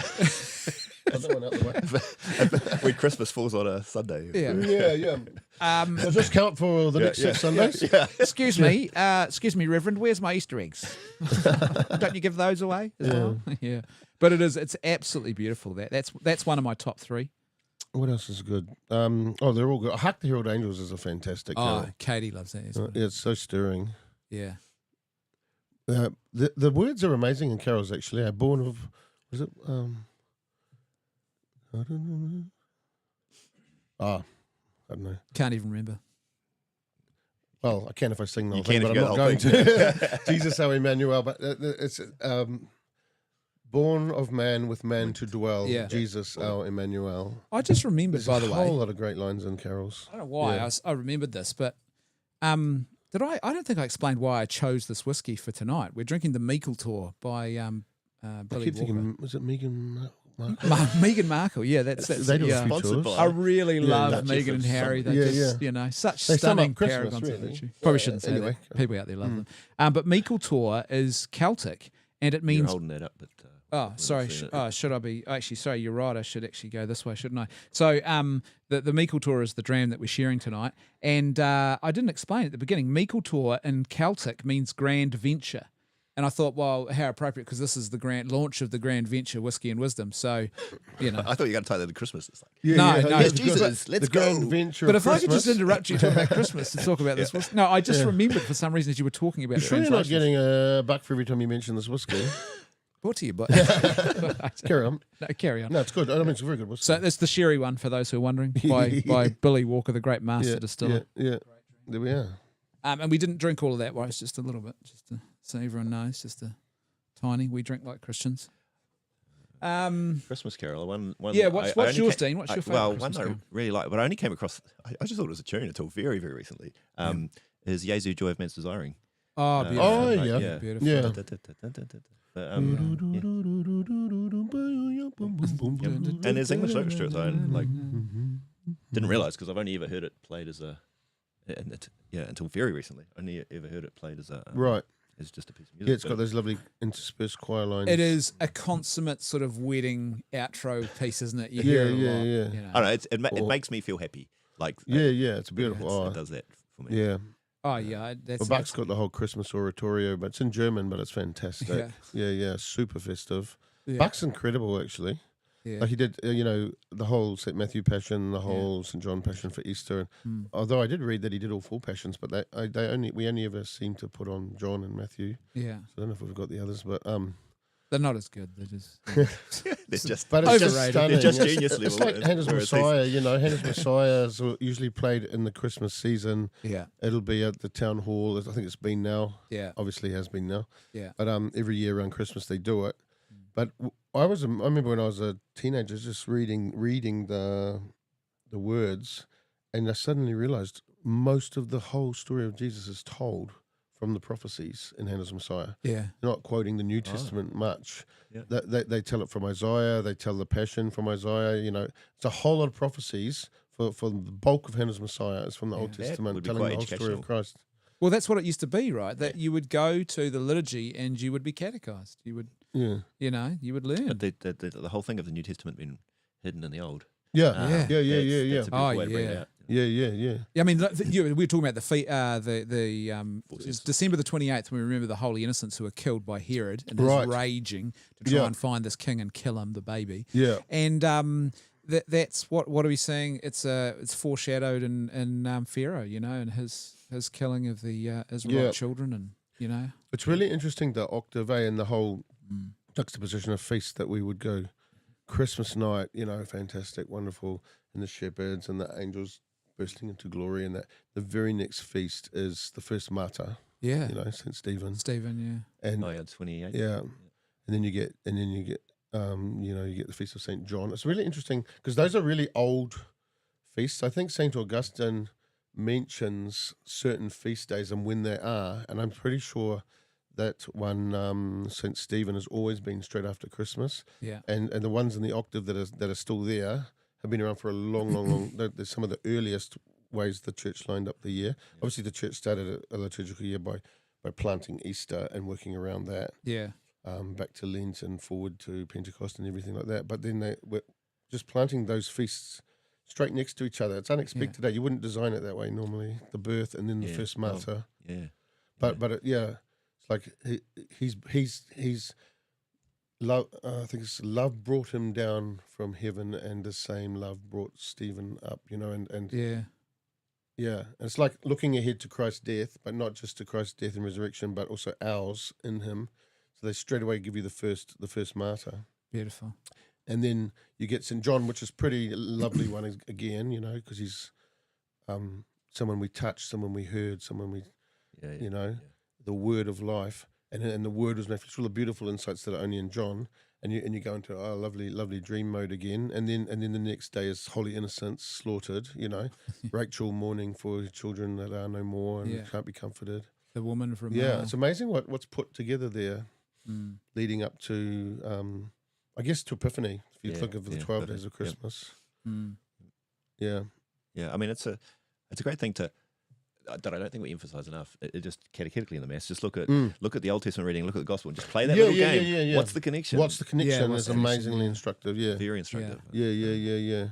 Put that one out the way. When Christmas falls on a Sunday. Yeah. Does this count for the next 6 Sundays? Yeah. Excuse me, Reverend. Where's my Easter eggs? Don't you give those away as well? Yeah, but it's absolutely beautiful. That's one of my top 3. What else is good? They're all good. Hark the Herald Angels is a fantastic. Oh, Katie loves that. Isn't it? it's so stirring. Yeah. The words are amazing in carols. Actually, born of was it? I don't know. I don't know. Can't even remember. Well, I can if I sing the whole You thing, can but if I'm you not got going the whole to. Jesus, how Emmanuel. But it's born of man with man to dwell. Yeah. Jesus, our Emmanuel. I just remembered, There's by a the whole way. lot of great lines in carols. I don't know why Yeah. I remembered this, but did I? I don't think I explained why I chose this whiskey for tonight. We're drinking the Meikle Tour by I Billy keep Walker. thinking, was it Megan? Meghan Markle, yeah, that's They do a yeah. few Sponsored tours. by- I really love Duchess Meghan of and Harry. They Yeah, just, yeah. such They sum up stunning Christmas, paragons of really. virtue. Probably Yeah, shouldn't say anyway. that. People out there love them. But Meikletor is Celtic, and it You're means. holding that up, but Oh, sorry. Should I be? Actually, sorry, you're right. I should actually go this way, shouldn't I? So, the Meikletor is the dram that we're sharing tonight, and I didn't explain at the beginning. Meikletor in Celtic means grand venture. And I thought, well, how appropriate, because this is the grand launch of the Grand Venture Whiskey and Wisdom. So, I thought you were going to tie that to Christmas. It's like, No, yes, the Jesus, let's the Grand go. Venture. But of if I could just Christmas. interrupt you talking about Christmas to talk about this. No, I just remembered for some reason as you were talking about You sure you're not translations. getting a buck for every time you mention this whiskey? Brought to you, but Carry on. no, carry on. No, it's good. I mean, it's a very good whiskey. So that's the sherry one for those who are wondering by Billy Walker, the great master distiller. Yeah. There we are. And we didn't drink all of that, it's just a little bit, just to, so everyone knows, just a tiny. We drink like Christians. Christmas Carol. One. Yeah, what's I only yours, Dean? What's your favourite Well, Christmas one I carol? really like, but I only came across. I just thought it was a tune until very, very recently. Is Jesu Joy of Man's Desiring. Oh, beautiful. Oh, yeah. Beautiful. Yeah. But, and there's English lyrics to it, so I didn't realise because I've only ever heard it played as a, until very recently. Only ever heard it played as a Right. as just a piece of music. Yeah, it's got those lovely interspersed choir lines. It is a consummate sort of wedding outro piece, isn't it? You Yeah, hear it a yeah, lot, yeah. you know. I don't know. It makes me feel happy. Like Yeah, it's beautiful. it does that for me. Yeah. Oh, yeah. That's Well, Buck's got the whole Christmas oratorio, but it's in German, but it's fantastic. Yeah. Yeah, super festive. yeah. Buck's incredible, actually. Yeah. Like he did, the whole St. Matthew Passion, the whole St. John Passion for Easter. And although I did read that he did all four Passions, but we only ever seem to put on John and Matthew. Yeah. So I don't know if we've got the others, but They're not as good. They're just. They're just but it's just Overrated. stunning. They're just It's- genius It's level, like Hannah's whereas Messiah. Hannah's Messiah is usually played in the Christmas season. Yeah. It'll be at the town hall. I think it's been now. Yeah. Obviously, has been now. Yeah. But every year around Christmas they do it. But I remember when I was a teenager, just reading the words, and I suddenly realised most of the whole story of Jesus is told from the prophecies in Hannah's Messiah. Yeah. They're not quoting the New Testament much. Yeah. They tell it from Isaiah. They tell the Passion from Isaiah. It's a whole lot of prophecies for the bulk of Hannah's Messiah is from the Old That Testament, would be telling quite the whole story of educational. Christ. Well, that's what it used to be, right? That you would go to the liturgy and you would be catechized. You would, Yeah, you would learn. But the whole thing of the New Testament being hidden in the Old. yeah, Yeah. yeah. That's a beautiful Oh, way to bring it yeah. out. Yeah. I mean, we were talking about it was December the 28th. We remember the Holy Innocents who were killed by Herod and Right. his raging to try Yeah. and find this king and kill him, the baby. Yeah. And that's what are we saying? It's foreshadowed in Pharaoh, and his killing of the Israelite Yeah. children, and It's really interesting, the octave and the whole juxtaposition of feast that we would go Christmas night, fantastic, wonderful, and the shepherds and the angels bursting into glory, and that the very next feast is the first martyr, yeah, Saint Stephen, Stephen, and 28. yeah, and then you get you get the feast of Saint John. It's really interesting because those are really old feasts. I think Saint Augustine mentions certain feast days and when they are, and I'm pretty sure that one Saint Stephen has always been straight after Christmas, yeah, and the ones in the octave that are still there have been around for a long. They're some of the earliest ways the church lined up the year. Obviously, the church started a liturgical year by planting Easter and working around that. yeah, Back to Lent and forward to Pentecost and everything like that. But then they were just planting those feasts straight next to each other. It's unexpected. You wouldn't design it that way normally. The birth and then the first martyr. Yeah. But it's like he's love. I think it's love brought him down from heaven, and the same love brought Stephen up. And yeah, yeah, and it's like looking ahead to Christ's death, but not just to Christ's death and resurrection, but also ours in him. So they straight away give you the first martyr. beautiful. And then you get St. John, which is pretty lovely one again, because he's someone we touched, someone we heard, someone we, the word of life. And the word was made flesh, all the beautiful insights that are only in John. And you go into lovely dream mode again. And then the next day is Holy Innocents slaughtered, Rachel mourning for children that are no more and can't be comforted. The woman from Yeah, it's amazing what's put together there, leading up to I guess to Epiphany, if you think of the 12 perfect. days of Christmas. Mm. Yeah. Yeah, I mean, it's a great thing that I don't think we emphasize enough. It just catechically in the Mass. Just look at the Old Testament reading, look at the Gospel, and just play that little game. Yeah. What's the connection? What's the connection what's is the connection, amazingly instructive. Yeah. Very instructive. Yeah.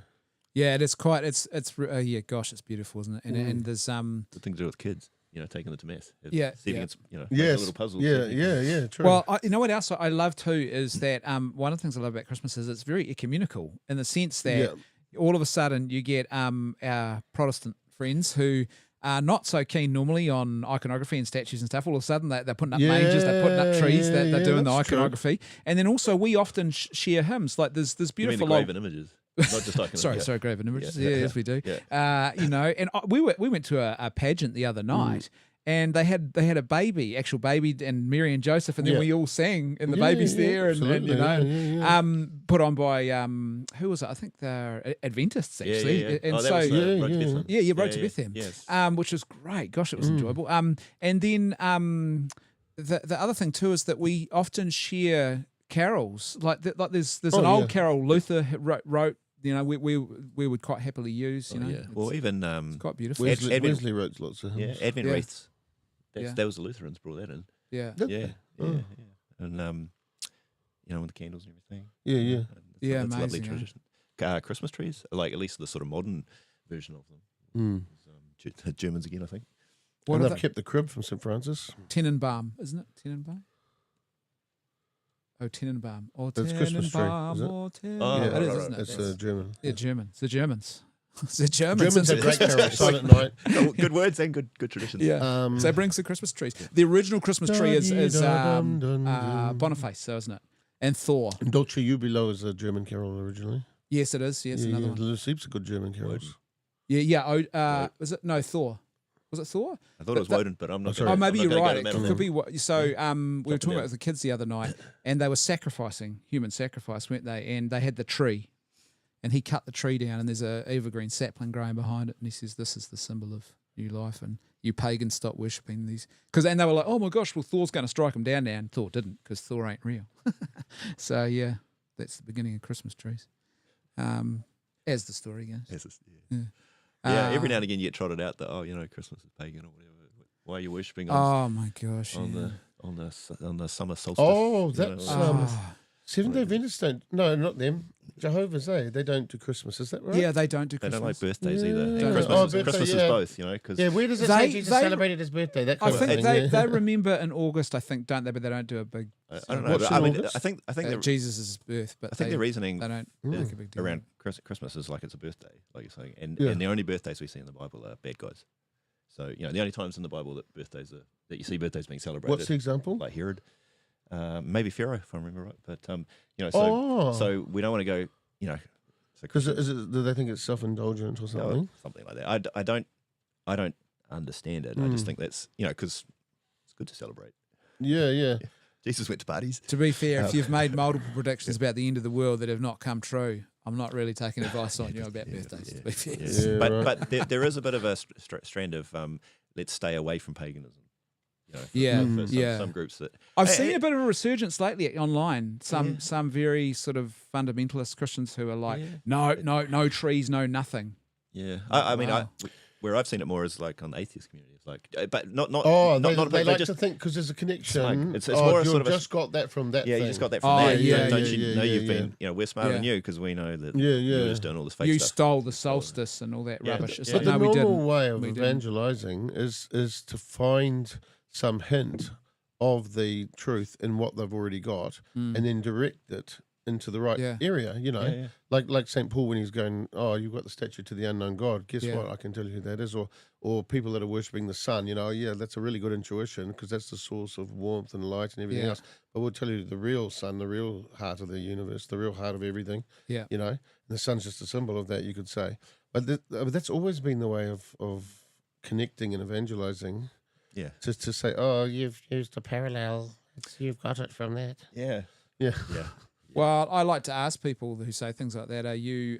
Yeah, it is quite. It's yeah. Gosh, it's beautiful, isn't it? And there's The thing to do with kids, taking them to Mass. Yeah. Yes. Little puzzles. Yeah. True. Well, you know what else I love too is that one of the things I love about Christmas is it's very ecumenical in the sense that all of a sudden you get our Protestant friends who are not so keen normally on iconography and statues and stuff. All of a sudden they're putting up mangers, they're putting up trees, they're doing the iconography, and then also we often share hymns. Like there's beautiful You mean the graven images. Not just iconography. sorry, graven images. Yes, we do. Yeah. And we went to a pageant the other night, and they had a baby, actual baby, and Mary and Joseph, and then we all sang, and the baby's there, and put on by who was it? I think they're Adventists actually. And so Road to Bethlehem. Road to Bethlehem. Yes. Which was great. Gosh, it was enjoyable. And then the other thing too is that we often share carols. Like there's an old carol Luther wrote. We would quite happily use. Well, even it's quite beautiful. Wesley wrote lots of hymns. Advent wreaths. That was the Lutherans brought that in. Yeah. And with the candles and everything. Yeah. That's a lovely amazing, tradition. Christmas trees, like at least the sort of modern version of them. Germans again, I think. And they've kept the crib from St. Francis. Tenenbaum, isn't it? Tenenbaum? Oh, Tenenbaum. Or That's Christmas tree, is it? It is, isn't it? It's German. Yeah, German. It's the Germans. It's the Germans. Germans have great carols, Silent Night. Good words and good traditions. Yeah. So it brings the Christmas trees. The original Christmas tree is Boniface, so isn't it? And Thor. And Dolce Jubilo is a German carol originally. Yes, it is. Yes, another one. There's heaps of good German carols. Yeah. Was it? No, Thor. Was it Thor? I thought it was Woden, but I'm not sure. Oh, maybe you're right. It could be. be. So we were talking about it with the kids the other night, and they were sacrificing, human sacrifice, weren't they? And they had the tree, and he cut the tree down, and there's a evergreen sapling growing behind it, and he says, "This is the symbol of new life, and you pagans stop worshipping these." And they were like, "Oh my gosh, well Thor's going to strike them down now," and Thor didn't, because Thor ain't real. So yeah, that's the beginning of Christmas trees, as the story goes. Every now and again you get trotted out that Christmas is pagan or whatever. Why are you worshipping? My gosh! On the summer solstice. Oh, that's Seventh-day Adventists don't. No, not them. Jehovah's, they don't do Christmas. Is that right? Yeah, they don't do They Christmas. don't like birthdays either. And Birthday, Christmas is both, because where does it say Jesus celebrated his birthday? That kind I of think thing, they remember in August, I think, don't they? But they don't do a big. I don't know. But I think Jesus' birth, but I think the reasoning they don't make a big deal around Christmas is like it's a birthday, like you're saying, and the only birthdays we see in the Bible are bad guys. So the only times in the Bible that you see birthdays being celebrated. What's the example? Like Herod, maybe Pharaoh, if I remember right. But so we don't want to go, Because do they think it's self-indulgent or something? Something like that. I don't understand it. I just think that's because it's good to celebrate. Yeah. Jesus went to parties. To be fair, if you've made multiple predictions about the end of the world that have not come true, I'm not really taking advice on you about birthdays. To be fair, But there is a bit of a strand of let's stay away from paganism. Some groups that I've seen a bit of a resurgence lately online. Some very sort of fundamentalist Christians who are like, no trees, no nothing. Yeah, I mean, where I've seen it more is like on the atheist community. It's like, but not. They like to think because there's a connection. It's more you sort of just got that from that. Yeah, thing. you just got that from there. You know you've been. We're smarter than you because we know that. You're just doing all this fake you stuff. stole the solstice and all that rubbish. It's But like, the we normal didn't. way of evangelizing is to find some hint of the truth in what they've already got, and then direct it into the right area. Like St. Paul when he's going, "Oh, you've got the statue to the unknown God. Guess what? I can tell you who that is." Or people that are worshiping the sun. That's a really good intuition because that's the source of warmth and light and everything else. But we'll tell you the real sun, the real heart of the universe, the real heart of everything. Yeah, and the sun's just a symbol of that, you could say. But that's always been the way of connecting and evangelizing. Yeah, just to say, "Oh, you've used a parallel. You've got it from that." Yeah. Well, I like to ask people who say things like that, are you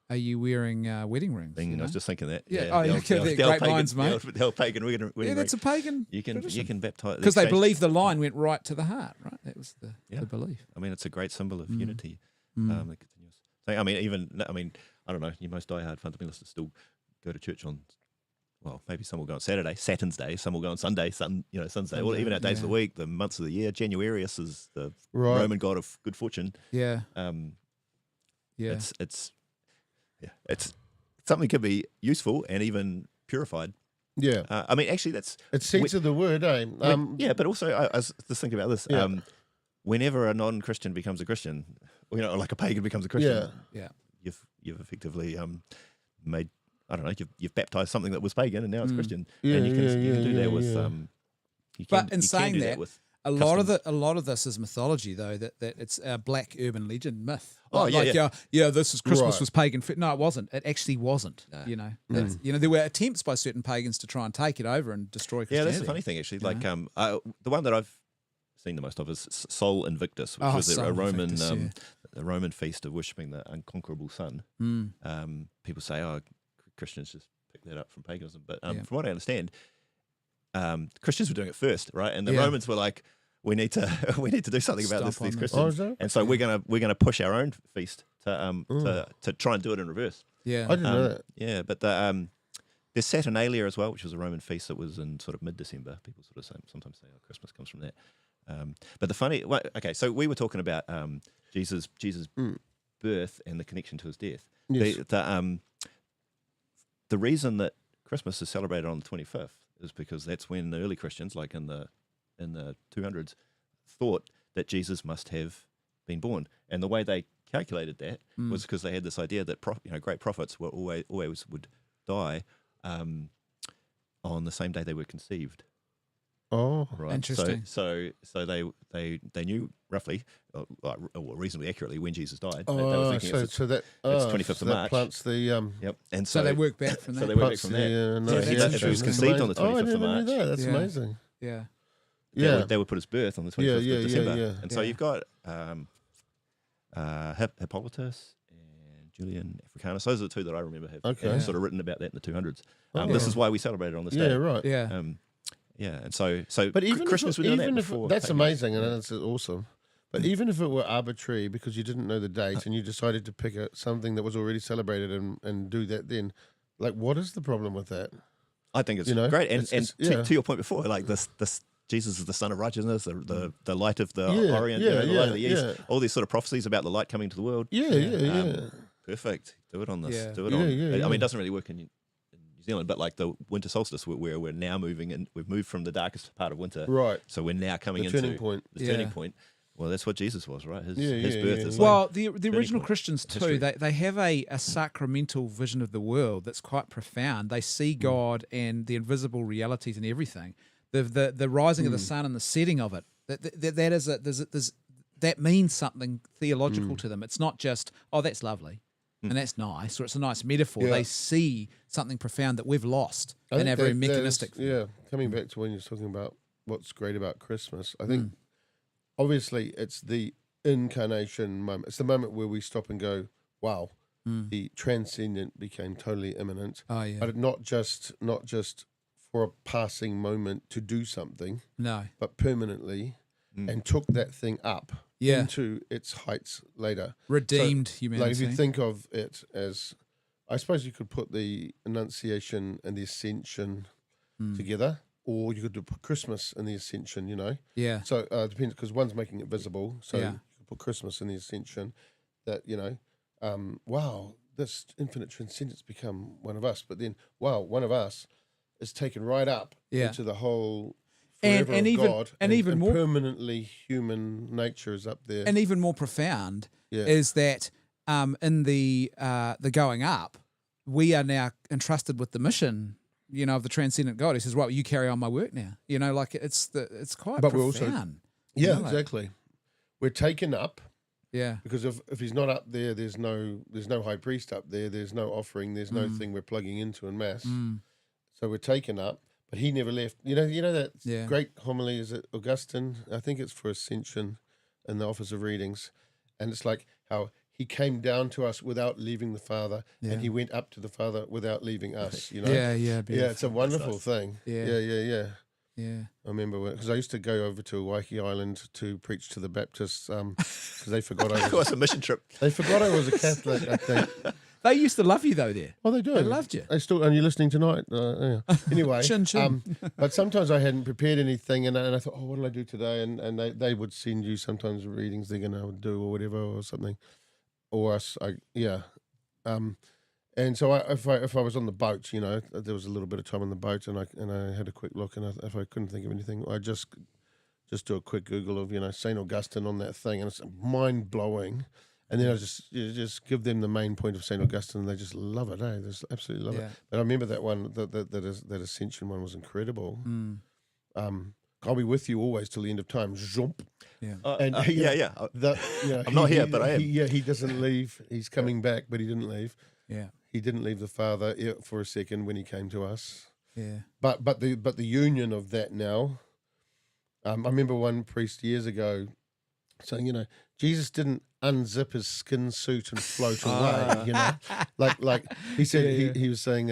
are you wearing wedding rings? I was just thinking that. Yeah. Oh, okay. Great minds, mate. The old pagan wedding ring. That's a pagan. You can baptize because they believe the line went right to the heart, right? That was the belief. I mean, it's a great symbol of unity. The continuous thing. I mean, I don't know. Your most diehard fundamentalists still go to church on. Well, maybe some will go on Saturday, Saturn's Day. Some will go on Sunday, Sun's Day. Or even our days of the week, the months of the year. Januarius is the Roman god of good fortune. Yeah. It's something can be useful and even purified. Yeah. I mean, actually, that's it's sense of the word, eh? But also, I was just thinking about this. Yeah. Whenever a non-Christian becomes a Christian, like a pagan becomes a Christian, you've effectively made. I don't know. You've baptized something that was pagan, and now it's Christian. Yeah, and you can do that with. But in saying that, a lot of this is mythology, though. That it's a black urban legend myth. This is Christmas was pagan. No, it wasn't. It actually wasn't. No. There were attempts by certain pagans to try and take it over and destroy Christianity. Yeah, that's the funny thing, actually. Like, the one that I've seen the most of is Sol Invictus, which was a Roman a Roman feast of worshipping the unconquerable sun. People say, Christians just picked that up from paganism, but from what I understand, Christians were doing it first, right? And the Romans were like, we need to do something about these Christians, and so we're gonna push our own feast to try and do it in reverse. Yeah, I didn't know that. Yeah, but there's Saturnalia as well, which was a Roman feast that was in sort of mid-December. People sort of sometimes say, Christmas comes from that. But so we were talking about Jesus' birth and the connection to his death. Yes. The reason that Christmas is celebrated on the 25th is because that's when the early Christians, like in the 200s, thought that Jesus must have been born, and the way they calculated that was because they had this idea that great prophets were always would die on the same day they were conceived. Oh, right. Interesting. So they knew roughly, or reasonably accurately, when Jesus died. Oh, they were thinking it's 25th of March. That plants the Yep. And so they work back from that. So they work back from that. If he was conceived on the 25th of March. That's amazing. Yeah. They would put his birth on the 25th of December. And so you've got Hippolytus and Julian Africanus. Those are the two that I remember have sort of written about that in the 200s. This is why we celebrate it on this day. Yeah, right. Yeah. And so but even Christians were doing that before. That's amazing, and that's awesome. But even if it were arbitrary because you didn't know the date and you decided to pick something that was already celebrated and do that, then what is the problem with that? I think it's great. And to your point before, like this Jesus is the Son of Righteousness, the light of the Orient, the light of the East. All these sort of prophecies about the light coming to the world. Perfect. Do it on this. Yeah. Do it on. I mean, it doesn't really work in New Zealand, but like the winter solstice, where we're now moving, and we've moved from the darkest part of winter, right? So we're now coming into the turning point. Well, that's what Jesus was, right? His birth is the original Christians too. They have a sacramental vision of the world that's quite profound. They see God and the invisible realities and everything. The rising of the sun and the setting of it. That means something theological to them. It's not just that's lovely. And that's nice, or it's a nice metaphor. Yeah. They see something profound that we've lost in our very mechanistic. Coming back to when you're talking about what's great about Christmas, I think obviously it's the incarnation moment. It's the moment where we stop and go, wow, the transcendent became totally imminent. Oh, yeah. But not just for a passing moment to do something, but permanently, and took that thing up. Into its heights later. Redeemed humanity. Like if you think of it as, I suppose you could put the Annunciation and the Ascension together, or you could put Christmas and the Ascension, Yeah. So it depends, because one's making it visible. So you could put Christmas and the Ascension, that, wow, this infinite transcendence become one of us. But then, wow, one of us is taken right up into the whole... And even God, and even more permanently human nature is up there, and even more profound is that in the going up, we are now entrusted with the mission, of the transcendent God. He says, "Well, you carry on my work now." It's quite but profound. We're also, exactly. We're taken up, because if he's not up there, there's no high priest up there. There's no offering. There's no thing we're plugging into en masse. So we're taken up. But he never left. You know that great homily, is it Augustine? I think it's for Ascension in the Office of Readings. And it's like how he came down to us without leaving the Father, Yeah. and he went up to the Father without leaving us. You know, Yeah, yeah, it's a wonderful thing. Yeah. Yeah. I remember because I used to go over to Waiheke Island to preach to the Baptists because they forgot I Of was. course, a mission trip. They forgot I was a Catholic. I think. They used to love you though there. Oh, they do. They loved you. They still. And you're listening tonight. Yeah. Anyway, Chin, chin. but sometimes I hadn't prepared anything, and I thought, oh, what will I do today? And they would send you sometimes readings they're going to do or whatever or something, or us. And so if I was on the boat, you know, there was a little bit of time on the boat, and I had a quick look, and if I couldn't think of anything, I just do a quick Google of St. Augustine on that thing, and it's mind blowing. And then I just give them the main point of St. Augustine, and they just love it. They just absolutely love it. But I remember that one, that Ascension one was incredible. I'll be with you always till the end of time. Jump. Yeah. I'm not here, but I am. He doesn't leave. He's coming back, but he didn't leave. Yeah. He didn't leave the Father for a second when he came to us. Yeah. But the union of that now. I remember one priest years ago saying, Jesus didn't unzip his skin suit and float away. Like he said, he was saying,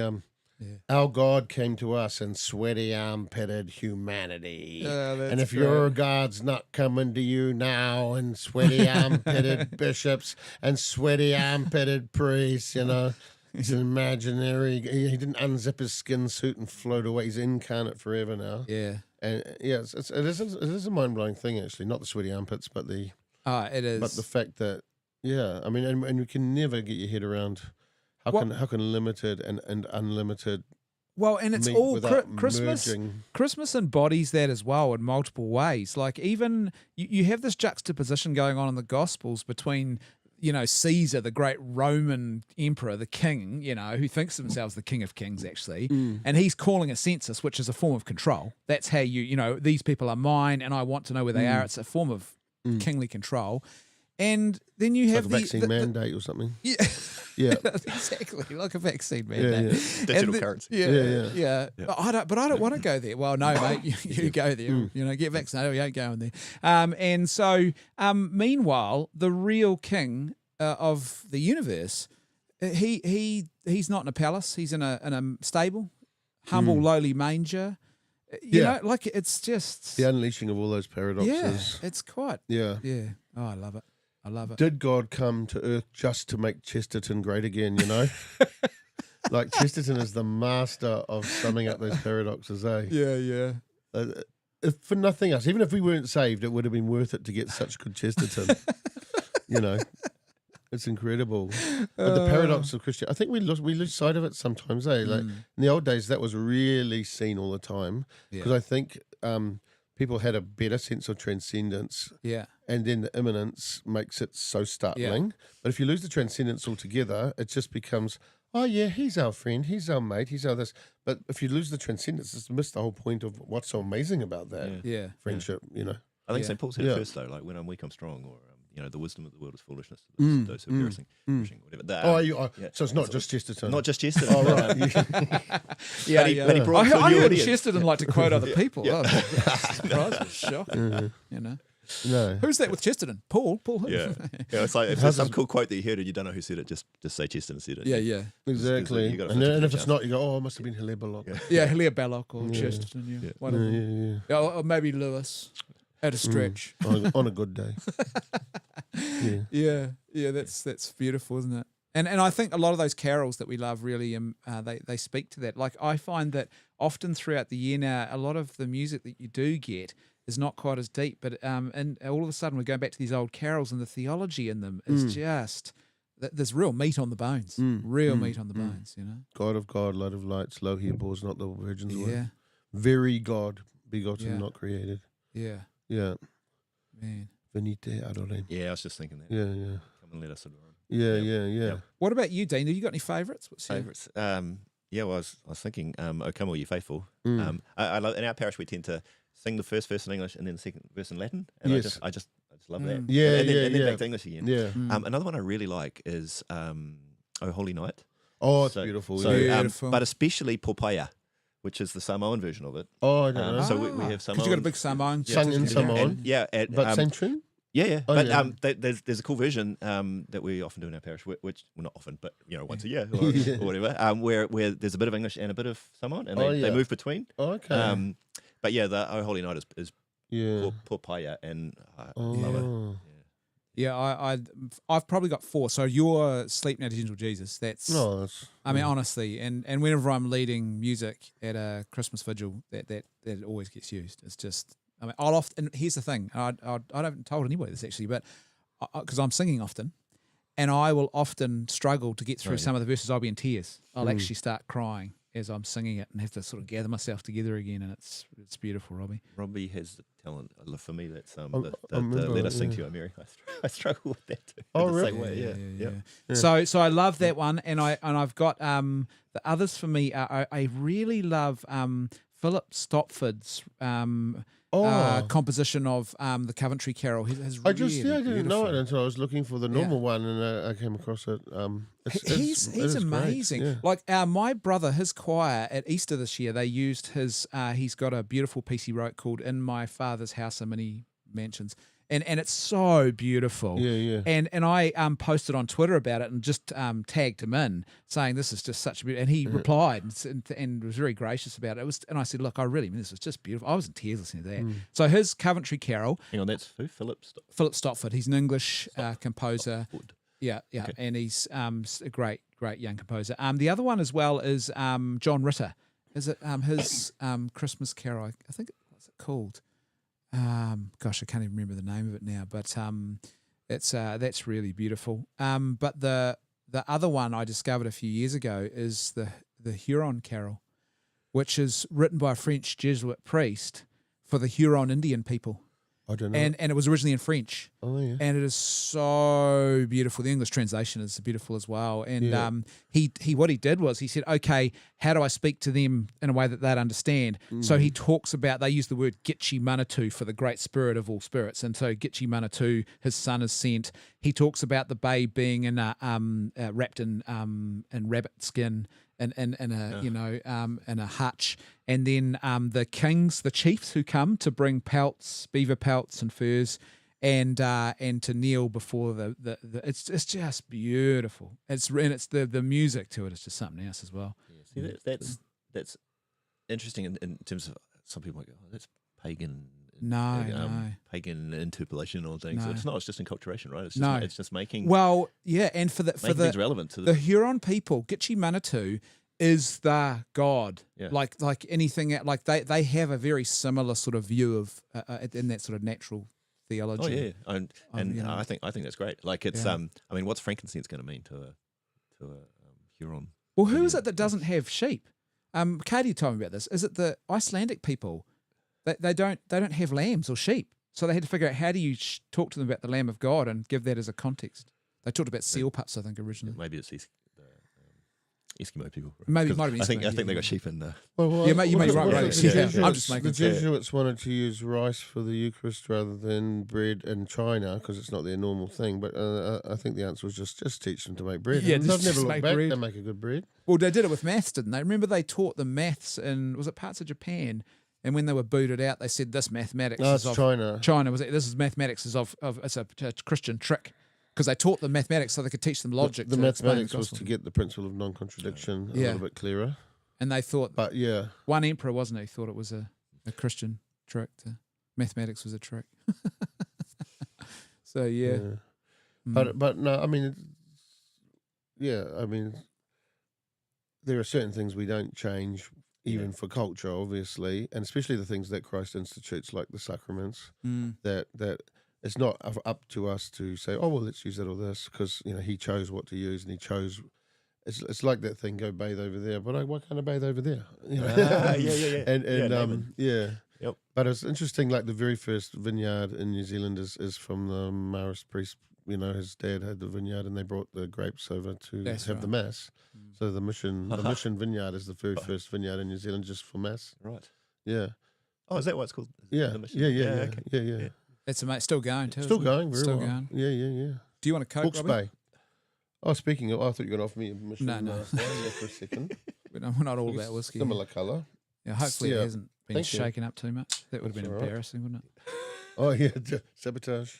our God came to us in sweaty armpitted humanity. And if your God's not coming to you now in sweaty armpitted bishops and sweaty armpitted priests, he's an imaginary. He didn't unzip his skin suit and float away. He's incarnate forever now. Yeah. And it is a mind blowing thing actually. Not the sweaty armpits, but it is. But the fact that I mean, and you can never get your head around how can limited and unlimited. Well, and it's all Christmas. Merging. Christmas embodies that as well in multiple ways. Like even you have this juxtaposition going on in the Gospels between Caesar, the great Roman emperor, the king, who thinks of himself as the King of Kings, actually, and he's calling a census, which is a form of control. That's how these people are mine, and I want to know where they are. It's a form of kingly control. And then you have like a vaccine mandate or something. Yeah, yeah, exactly, like a vaccine mandate. Yeah. Digital currency. Yeah. I don't want to go there. Well, no, mate, you go there. Get vaccinated. You ain't going there. And so, meanwhile, the real king of the universe, he's not in a palace. He's in a stable, humble, lowly manger. You know, like it's just the unleashing of all those paradoxes. Yeah, it's quite. Yeah. Oh, I love it. I love it. Did God come to earth just to make Chesterton great again, Like Chesterton is the master of summing up those paradoxes, eh? Yeah. If for nothing else, even if we weren't saved, it would have been worth it to get such good Chesterton. It's incredible. But the paradox of Christianity, I think we lose sight of it sometimes, eh? Like in the old days, that was really seen all the time because I think people had a better sense of transcendence. Yeah. And then the immanence makes it so startling. Yeah. But if you lose the transcendence altogether, it just becomes, oh yeah, he's our friend, he's our mate, he's our this. But if you lose the transcendence, it's missed the whole point of what's so amazing about that. Yeah. Friendship, I think St. Paul said it first though, like when I'm weak, I'm strong, or the wisdom of the world is foolishness to those who are perishing, whatever. So it's not just Chesterton. Not just Chesterton. Oh, right. But he brought I new heard audience. Chesterton like to quote other people. Oh, surprise me, shocking. No. Who's that with Chesterton? Paul who? Yeah. It's like if there's some cool quote that you heard and you don't know who said it, just say Chesterton said it. Yeah. Exactly. And if it's not, you go, oh, it must have been Hilaire Belloc. Yeah, Hilaire Belloc or Chesterton. One of them. Yeah. Or maybe Lewis. At a stretch. On a good day. Yeah, that's beautiful, isn't it? And I think a lot of those carols that we love really they speak to that. Like I find that often throughout the year now, a lot of the music that you do get is not quite as deep, but and all of a sudden we're going back to these old carols and the theology in them is just there's real meat on the bones, meat on the bones. God of God, light of lights, lo he abhors not the virgin's word. Yeah, very God, begotten, not created. Yeah. Yeah. Man. Venite adorem. Yeah, I was just thinking that. Yeah. Come and let us adore him. Yeah. What about you, Dean? Have you got any favourites? What's favourites? Well, I was thinking, O come all ye faithful. I love, in our parish we tend to sing the first verse in English and then the second verse in Latin. And I just love that. Yeah, and then back to English again. Yeah. Another one I really like is O Holy Night. Oh, it's beautiful. Beautiful. But especially Popaya, which is the Samoan version of it. Oh, I don't know. So we have Samoan. Because you got a big Samoan. Sung in Samoan. But same tune? Yeah. Oh, But yeah. there's a cool version that we often do in our parish, which well, not often, but once a year or, or whatever, where there's a bit of English and a bit of Samoan, and they move between. Oh, okay. But yeah, the O Holy Night is Yeah. poor Paia, and I love it. Yeah, I've probably got 4. So your Sleep Now, Gentle Jesus. That's. No, that's. I mean, honestly, and whenever I'm leading music at a Christmas vigil, that always gets used. It's just. I mean, I'll often. And here's the thing. I haven't told anybody this actually, but because I'm singing often, and I will often struggle to get through some of the verses. I'll be in tears. I'll actually start crying as I'm singing it, and have to sort of gather myself together again. And it's beautiful, Robbie. Robbie has the talent. For me, that's the remember, Let Us Sing to You, Mary. I struggle with that too. Oh, the really? Same way. Yeah. So I love that one, and I've got the others for me. I really love Philip Stopford's composition of the Coventry Carol. His I really didn't know it beautiful. until I was looking for the normal one, and I came across it. He's amazing. Great. Yeah. Like my brother, his choir at Easter this year, they used his. He's got a beautiful piece he wrote called "In My Father's House Are Many Mansions," and it's so beautiful. Yeah. And I posted on Twitter about it and just tagged him in, saying this is just such a beautiful. And he replied and was very gracious about it. And I said, look, I really mean this is just beautiful. I was in tears listening to that. So his Coventry Carol. Hang on, that's who? Philip Stopford. He's an English composer. Yeah, Okay. And he's a great young composer. The other one as well is John Ritter. Is it his Christmas Carol? I think what's it called? Gosh, I can't even remember the name of it now. But it's that's really beautiful. But the other one I discovered a few years ago is the Huron Carol, which is written by a French Jesuit priest for the Huron Indian people. I don't know. And it was originally in French. Oh, yeah. And it is so beautiful. The English translation is beautiful as well. And he what he did was he said, okay, how do I speak to them in a way that they'd understand? So he talks about, they use the word Gitchi Manatu for the great spirit of all spirits. And so Gitchi Manatu, his son, is sent. He talks about the babe being in wrapped in rabbit skin in a hutch, and then the kings, the chiefs who come to bring pelts, beaver pelts and furs, and to kneel before the it's just beautiful. It's the music to it is just something else as well. Yeah, see, that's interesting in terms of some people might go, oh, that's pagan. Pagan interpolation or things. No. It's not. It's just enculturation, right? It's just, No. it's just making And for things relevant to the Huron people, Gitchi Manatu is the god. Yeah. Like anything. Like they have a very similar sort of view of in that sort of natural theology. Oh yeah, and I think that's great. Like it's I mean, what's frankincense going to mean to a Huron? Well, who is it that doesn't have sheep? Katie told me about this. Is it the Icelandic people? They don't have lambs or sheep, so they had to figure out how do you talk to them about the Lamb of God and give that as a context. They talked about seal pups, I think, originally. Maybe it's Eskimo people. Maybe it might have been. I think they got sheep in. You may be right. I'm just making the Jesuits wanted to use rice for the Eucharist rather than bread in China because it's not their normal thing. But I think the answer was just teach them to make bread. Yeah, and just they've never make looked back. bread. They make a good bread. Well, they did it with maths, didn't they? Remember they taught them maths in, was it parts of Japan? And when they were booted out, they said this mathematics is of China. China was this is mathematics is of it's a Christian trick because they taught them mathematics so they could teach them logic. The to explain mathematics was gospel. to get the principle of non-contradiction a little bit clearer. And they thought, but yeah, one emperor wasn't he? Thought it was a Christian trick. Mathematics was a trick. So yeah. But no, I mean, I mean, there are certain things we don't change. Even for culture, obviously, and especially the things that Christ institutes, like the sacraments, that it's not up to us to say, oh, well, let's use that or this, because he chose what to use, and he chose. It's like that thing, go bathe over there, but why can't I bathe over there? Yep. But it's interesting. Like the very first vineyard in New Zealand is from the Maris priest. His dad had the vineyard, and they brought the grapes over to have the mass. So the mission vineyard is the very first vineyard in New Zealand just for mass. Right. Yeah. Oh, is that what it's called? Yeah. Yeah. It's still going too. Still going very still well. going. Yeah. Do you want a Coke, Hawke's Robbie? Bay. Oh, speaking of, I thought you were going to offer me a mission. No. For a second. We're not all about whiskey. Similar colour. Yeah, hopefully it hasn't been Thank you. shaken up too much. That would have been That's all right. embarrassing, wouldn't it? Oh yeah, sabotage.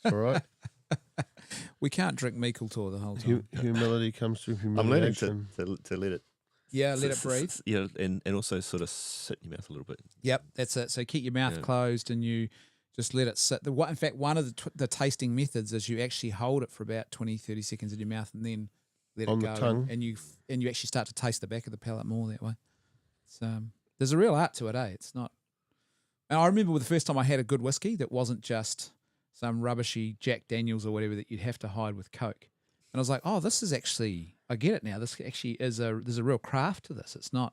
All right. We can't drink Meekultor the whole time. Humility comes through I'm learning humiliation. to let it. Yeah, let it breathe. Yeah, and also sort of sit in your mouth a little bit. Yep, that's it. So keep your mouth closed and you just let it sit. In fact, one of the tasting methods is you actually hold it for about 20, 30 seconds in your mouth and then let On it the go. tongue. And you actually start to taste the back of the palate more that way. So there's a real art to it, eh? It's not. And I remember the first time I had a good whiskey that wasn't just some rubbishy Jack Daniels or whatever that you'd have to hide with Coke. And I was like, oh, this is actually, I get it now. This actually there's a real craft to this. It's not,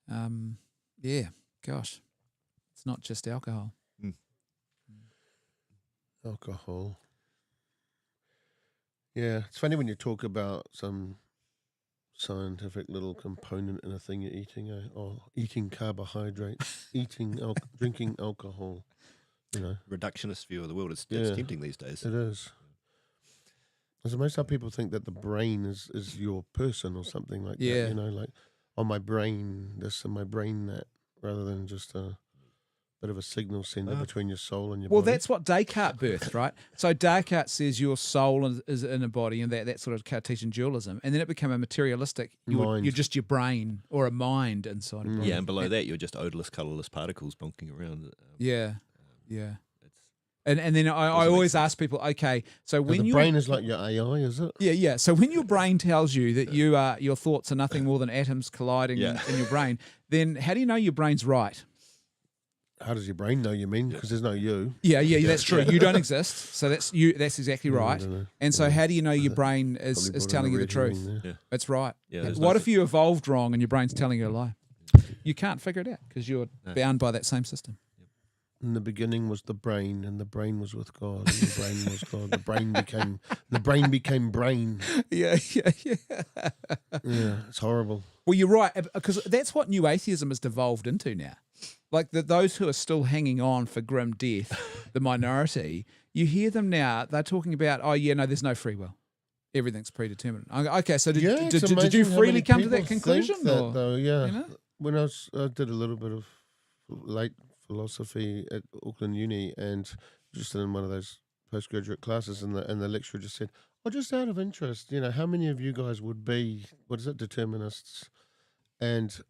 gosh, it's not just alcohol. Alcohol. Yeah, it's funny when you talk about some scientific little component in a thing you're eating. Eating carbohydrates, drinking alcohol. You know, Reductionist view of the world. It's tempting these days. It is. It's amazing how people think that the brain is your person or something like that. You know, like, my brain this and my brain that, rather than just a bit of a signal sender between your soul and your body. Well, that's what Descartes birthed, right? So Descartes says your soul is in a body, and that sort of Cartesian dualism, and then it became a materialistic. You're just your brain or a mind inside a body. Yeah, and below that, you're just odorless, colourless particles bonking around. Yeah. And then I always ask people, okay, so when the brain is like your AI, is it? Yeah. So when your brain tells you that your thoughts are nothing more than atoms colliding in your brain, then how do you know your brain's right? How does your brain know you mean? Because there's no you. Yeah, that's true. You don't exist. So that's you. That's exactly right. And so how do you know your brain is telling you the truth? It's right. Yeah, what if you evolved wrong and your brain's telling you a lie? You can't figure it out because you're bound by that same system. In the beginning was the brain, and the brain was with God, and the brain was God. The brain became brain. Yeah. Yeah, it's horrible. Well, you're right, because that's what new atheism has devolved into now. Like those who are still hanging on for grim death, the minority, you hear them now, they're talking about, there's no free will. Everything's predetermined. Okay, so did you freely come to that conclusion? Though, yeah. You know? When I did a little bit of late philosophy at Auckland Uni and just in one of those postgraduate classes, and the lecturer just said, just out of interest, how many of you guys would be, determinists? And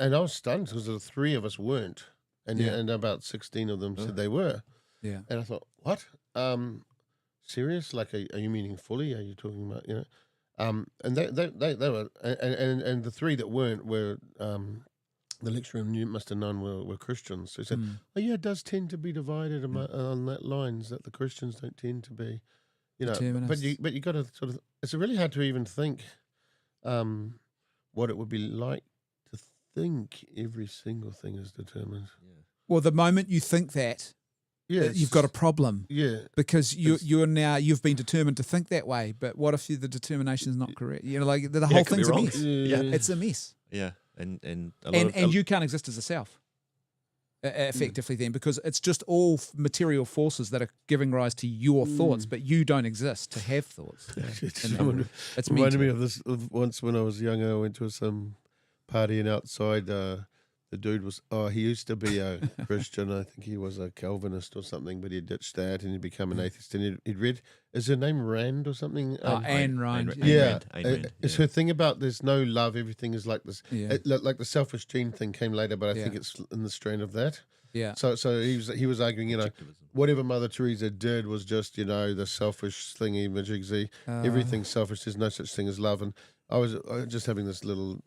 I was stunned because the three of us weren't, and about 16 of them said they were. Yeah. And I thought, what? Serious? Like, are you meaning fully? Are you talking about, and they were, and the three that weren't were, the lecturer must have known were Christians. So he said, it does tend to be divided on that lines, that the Christians don't tend to be, but you got to sort of, it's really hard to even think what it would be like to think every single thing is determined. Yeah. Well, the moment you think that, you've got a problem. Yeah. Because you've been determined to think that way, but what if the determination is not correct? Like the whole thing's a mess. Yeah. It's a mess. Yeah. And you can't exist as a self, effectively then, because it's just all material forces that are giving rise to your thoughts, but you don't exist to have thoughts. It's reminded me of this. Once when I was younger, I went to some party and outside the dude was, he used to be a Christian. I think he was a Calvinist or something, but he ditched that and he became an atheist. And he'd read, is her name Rand or something? Ayn Rand. Yeah. It's her thing about there's no love, everything is like this. Yeah. Like the selfish gene thing came later, but I think it's in the strain of that. Yeah. So he was arguing, whatever Mother Teresa did was just, the selfish thingy, majigsy. Everything's selfish. There's no such thing as love. And I was just having this little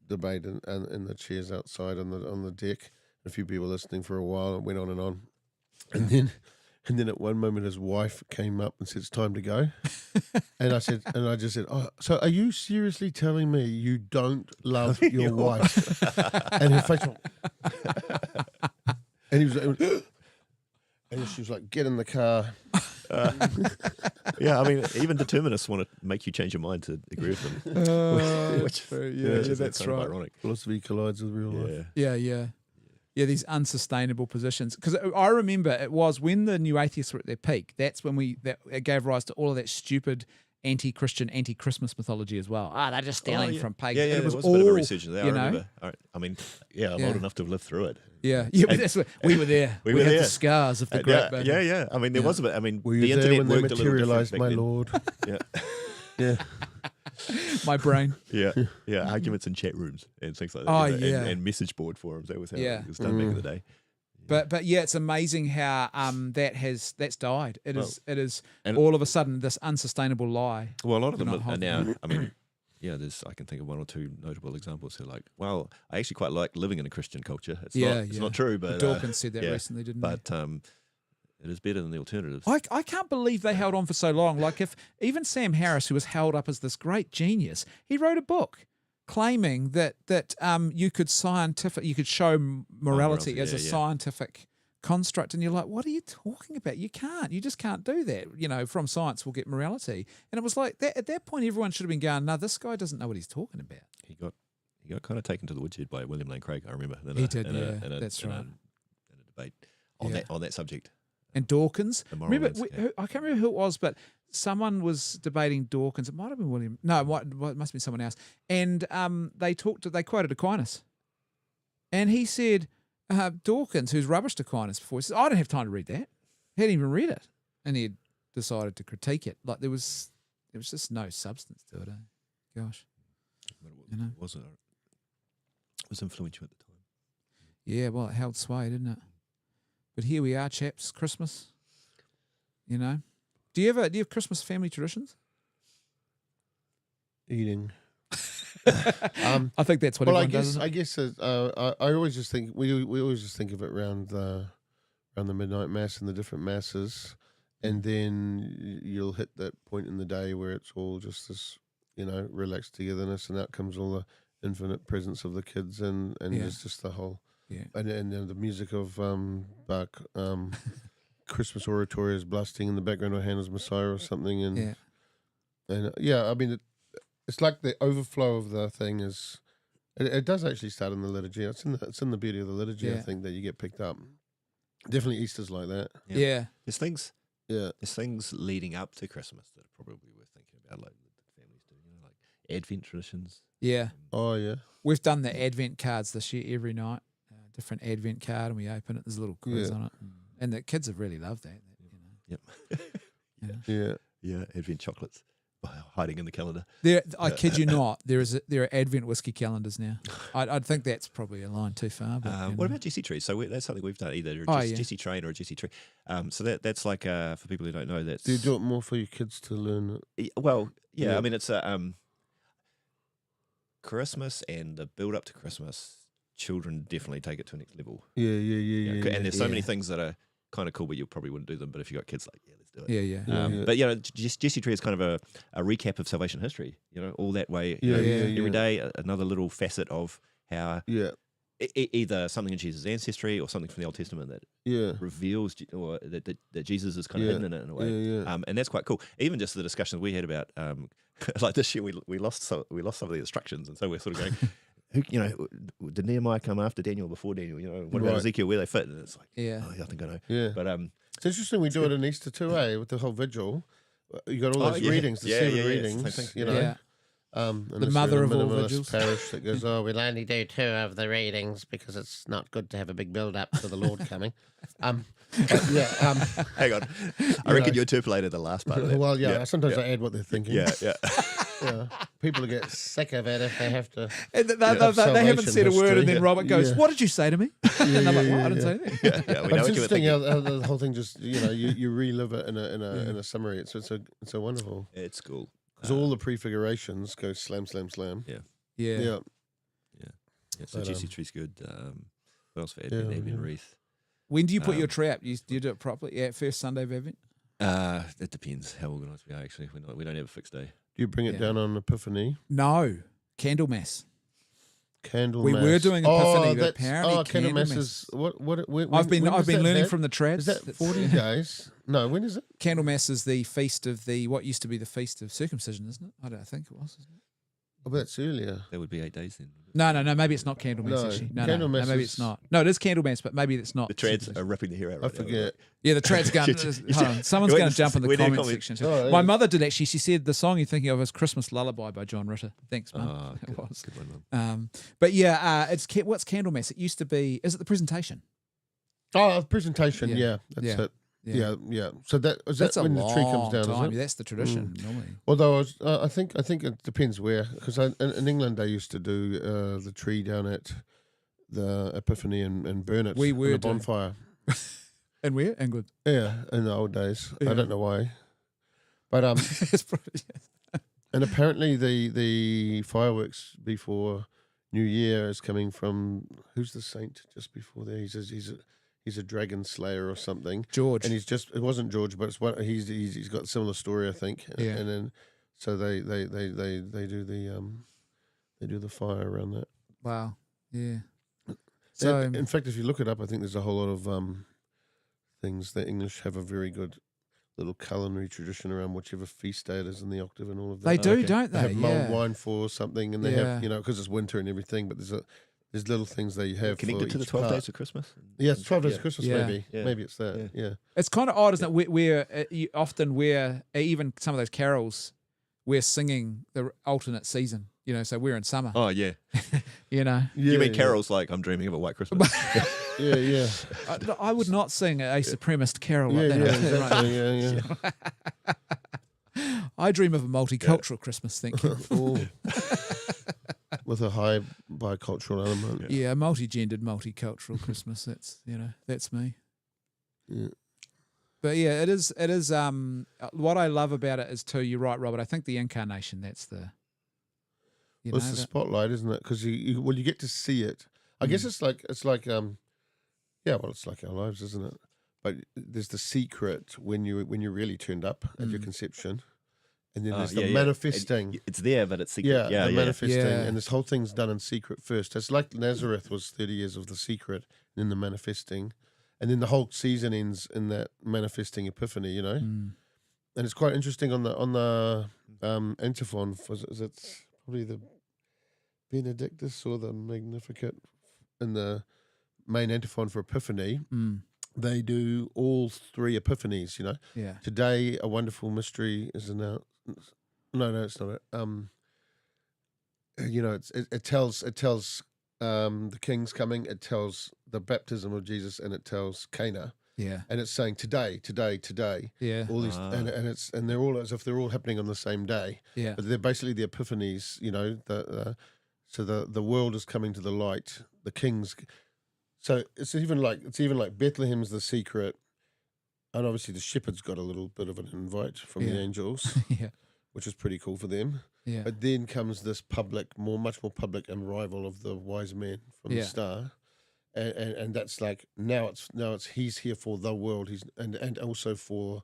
debate in the chairs outside on the deck. A few people listening for a while. It went on, and then at one moment his wife came up and said, "It's time to go." and I just said, "Oh, so are you seriously telling me you don't love your wife?" And her face went, and he was, and she was like, "Get in the car." Yeah, I mean, even determinists want to make you change your mind to agree with them. That's right. Ironic. Philosophy collides with real life. Yeah, these unsustainable positions. Because I remember it was when the new atheists were at their peak. That's when it gave rise to all of that stupid anti-Christian, anti-Christmas mythology as well. They're just stealing from Yeah, pagans. yeah, And there it was all, a bit of a resurgence there. you I know? remember. I mean, I'm old enough to have lived through it. Yeah, but that's what, we were there. We We, were had there. the scars of the Great Battle. Yeah. I mean, there was a bit. I mean, Were the you there internet when they worked a little different materialised, back my then. lord? Yeah, Yeah. My brain. yeah. Arguments in chat rooms and things like that. Oh, you know, yeah. and message board forums. That was how Yeah. it was done back in the day. But yeah, it's amazing how that's died. It is and- all of a sudden this unsustainable lie. Well, a lot of them We're not are now. I mean, yeah, I can think of one or two notable examples who are like, well, I actually quite like living in a Christian culture. It's not true, but Dawkins said that yeah, recently, didn't but it is better than the alternatives. he? I can't believe they held on for so long. Like if even Sam Harris, who was held up as this great genius, he wrote a book claiming that you could show morality as a scientific construct, and you're like, what are you talking about? You just can't do that. You know, from science we'll get morality. And it was like that at that point everyone should have been going, no, this guy doesn't know what he's talking about. He got kind of taken to the woodshed by William Lane Craig. I remember. He did, that's right. In a debate on that subject. And Dawkins, The moral remember, ones, I can't remember who it was, but someone was debating Dawkins. It might have been William. No, it must have been someone else. And they quoted Aquinas, and he said, Dawkins, who's rubbished Aquinas before, he says, I don't have time to read that. He hadn't even read it, and he had decided to critique it. Like there was just no substance to it. Gosh, But it was influential at the time. Yeah, well, it held sway, didn't it? But here we are, chaps. Christmas. You know, do you have Christmas family traditions? Eating. I think that's what everyone does. I guess I always just think we always just think of it around the midnight mass and the different masses, and then you'll hit that point in the day where it's all just this, relaxed togetherness, and out comes all the infinite presence of the kids, and it's just the whole and the music of Bach, Christmas oratory is blasting in the background, or Handel's Messiah or something, and I mean. It's like the overflow of the thing is. It does actually start in the liturgy. It's in the beauty of the liturgy. I think that you get picked up. Definitely Easter's like that. Yeah. There's things. Yeah. There's things leading up to Christmas that are probably worth thinking about, like the families do. Like Advent traditions. Yeah. Oh yeah. We've done the Advent cards this year every night. Different Advent card, and we open it. There's a little quiz on it, and the kids have really loved that. Yep. Yeah. Advent chocolates. Hiding in the calendar. I kid you not. There are Advent whiskey calendars now. I'd think that's probably a line too far. But, what about Jesse trees? So that's something we've done, either Jesse train or a Jesse tree. So that's like for people who don't know, that's. Do you do it more for your kids to learn it? Well, yeah. I mean, it's Christmas and the build up to Christmas. Children definitely take it to a next level. Yeah. And there's so many things that are kind of cool, but you probably wouldn't do them. But if you got kids, like, let's do it. But Jesse Tree is kind of a recap of salvation history. All that way. Every day, another little facet of how. Either something in Jesus' ancestry or something from the Old Testament that reveals or that Jesus is kind of hidden in it in a way. And that's quite cool. Even just the discussions we had about like this year, we lost some of the instructions, and so we're sort of going. Did Nehemiah come after Daniel, before Daniel? What about Ezekiel, where they fit? And it's like, I think I know. Yeah. But it's interesting we do it in Easter too, with the whole vigil. You got all those readings, the 7 readings, And the mother of all vigils. Parish that goes, we'll only do 2 of the readings because it's not good to have a big build-up to the Lord coming. Hang on. I reckon you interpolated the last part of that. Well, sometimes I add what they're thinking. Yeah. People get sick of it if they have to. And they haven't said a word, and then Robert goes, "What did you say to me?" And I'm like, "What? I didn't say anything." But it's interesting how the whole thing just you relive it in a summary. It's so wonderful. It's cool because all the prefigurations go slam, slam, slam. Yeah. So Jesse Tree's good. What else for Advent wreath? When do you put your tree up? Do you do it properly? Yeah, first Sunday of Advent. It depends how organised we are. Actually, we don't have a fixed day. Do you bring it down on Epiphany? No, Candlemas. Candlemas. We were doing Epiphany, but apparently Candlemas is what? I've been learning from the trads. Is that 40 days? No, when is it? Candlemas is the feast of what used to be the feast of circumcision, isn't it? I think it was. Isn't it? Oh, but that's earlier. That would be 8 days then. No. Maybe it's not Candlemas, No, actually. No, Candlemas maybe is- it's not. No, it is Candlemas, but maybe it's not. The trads are ripping the hair out. I Right now. forget. Yeah, the trad's going. Hold on. Someone's Wait, going to jump in the we need a comment comment. section. Oh, My yeah. mother did actually. She said the song you're thinking of is "Christmas Lullaby" by John Ritter. Thanks, Mum. Oh, It good, was. good one, Mum. But yeah, what's Candlemas? It used to be. Is it the presentation? Oh, presentation. Yeah. Yeah, that's Yeah. it. Yeah. So is That's that a when the long tree comes down? time. Is it? That's the tradition normally. Although I think it depends where, because in England they used to do the tree down at the Epiphany and burn it We on were a doing- bonfire. And where? England. Yeah, in the old days. Yeah. I don't know why, but It's probably- and apparently the fireworks before New Year is coming from who's the saint just before there? He's a dragon slayer or something. George. And it wasn't George, but it's one. He's got a similar story, I think. Yeah. And then so they do the fire around that. Wow. Yeah. So In fact, if you look it up, I think there's a whole lot of things. The English have a very good little culinary tradition around whichever feast day it is in the octave and all of that. they do, okay. don't They they? have mulled wine for something, and they Yeah. have because it's winter and everything. But there's little things they have Connected for to the each 12 part. days of Christmas. Yeah, it's 12 days Yeah. of Christmas, Yeah. maybe. Yeah. Maybe it's that. Yeah. It's kind of odd, isn't it? You often even some of those carols, we're singing the alternate season. So we're in summer. Oh yeah. You know, You mean yeah. carols like "I'm Dreaming of a White Christmas"? Yeah. I would not sing a supremacist carol Yeah, like that. Right. exactly. Yeah. I dream of a multicultural Christmas. Thank you. Ooh. With a high bicultural element. Yeah, multi-gendered, multicultural Christmas. That's me. Yeah. But yeah, it is. What I love about it is too. You're right, Robert. I think the incarnation. That's the. Well, it's the spotlight, isn't it? Because you get to see it. I guess it's like it's like our lives, isn't it? But there's the secret when you're really turned up at your conception, and then there's the manifesting. It's there, but it's secret. Yeah, the manifesting, Yeah. and this whole thing's done in secret first. It's like Nazareth was 30 years of the secret, and then the manifesting, and then the whole season ends in that manifesting epiphany. And it's quite interesting on the antiphon. Is it probably the Benedictus or the Magnificat in the main antiphon for Epiphany? They do all three epiphanies. Yeah. Today a wonderful mystery is announced. No, it's not it. It tells the king's coming. It tells the baptism of Jesus, and it tells Cana. Yeah. And it's saying today. Yeah. All these, and they're all as if they're all happening on the same day. Yeah. But they're basically the epiphanies. So the world is coming to the light. The king's. So it's even like Bethlehem's the secret, and obviously the shepherds got a little bit of an invite from the angels, Yeah. which is pretty cool for them. Yeah. But then comes this much more public arrival of the wise men from the star, and that's like now it's he's here for the world. He's and also for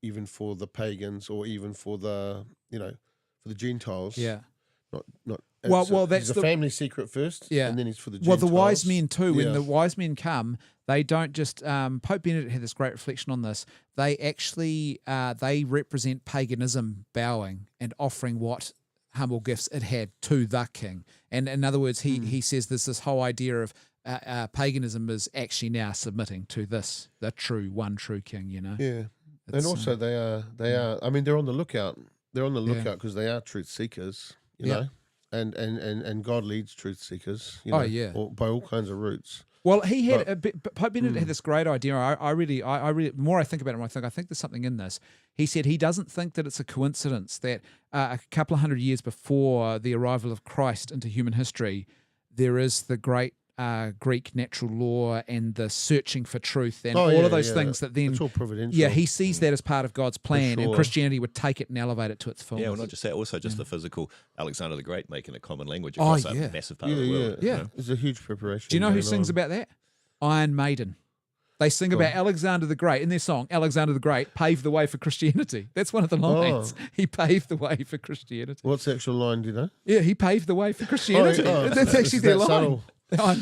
the pagans, or even for the for the Gentiles. Yeah. Not. Well, that's he's a family secret first. Yeah. And then he's for the Well, Gentiles. the wise men too. When Yeah. the wise men come, they don't just. Pope Benedict had this great reflection on this. They actually they represent paganism bowing and offering what humble gifts it had to the king. And in other words, he says there's this whole idea of paganism is actually now submitting to the one true king. Yeah. And It's, also they are. I mean, they're on the lookout. They're on the lookout because they are truth seekers. You know. And God leads truth seekers. By all kinds of routes. Well, he had Pope Benedict had this great idea. I really, the more I think about it, I think there's something in this. He said he doesn't think that it's a coincidence that a couple of hundred years before the arrival of Christ into human history, there is the great Greek natural law and the searching for truth and all of those things that then it's all providential. Yeah, he sees that as part of God's plan, and sure. Christianity would take it and elevate it to its fullness. Yeah, well, not just that, also just the physical. Alexander the Great making a common language across a massive part of the world. Yeah. It's a huge preparation. Do you know who going sings on. about that? Iron Maiden. They sing about Alexander the Great in their song. Alexander the Great paved the way for Christianity. That's one of the lines. He paved the way for Christianity. What's the actual line? Do you know? Yeah, he paved the way for Christianity. That's actually is their that line. subtle? I know.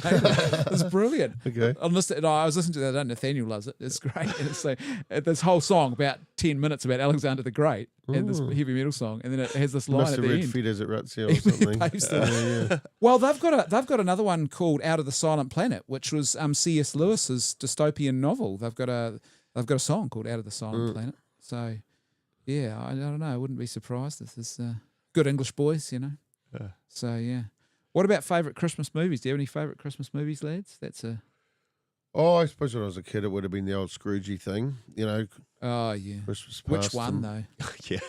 It's brilliant. Okay. I was listening to that. Nathaniel loves it. It's great. And it's like this whole song, about 10 minutes about Alexander the Great, and this heavy metal song, and then it has this line Must at have the read end. Feet as it ruts here or something. Yeah. Well, they've got another one called Out of the Silent Planet, which was C.S. Lewis's dystopian novel. They've got a song called Out of the Silent Planet. So, yeah, I don't know. I wouldn't be surprised if there's good English boys, you know. So, yeah. What about favourite Christmas movies? Do you have any favourite Christmas movies, lads? Oh, I suppose when I was a kid, it would have been the old Scroogey thing, you know. Oh, yeah. Christmas Which past one, and- though? Yeah,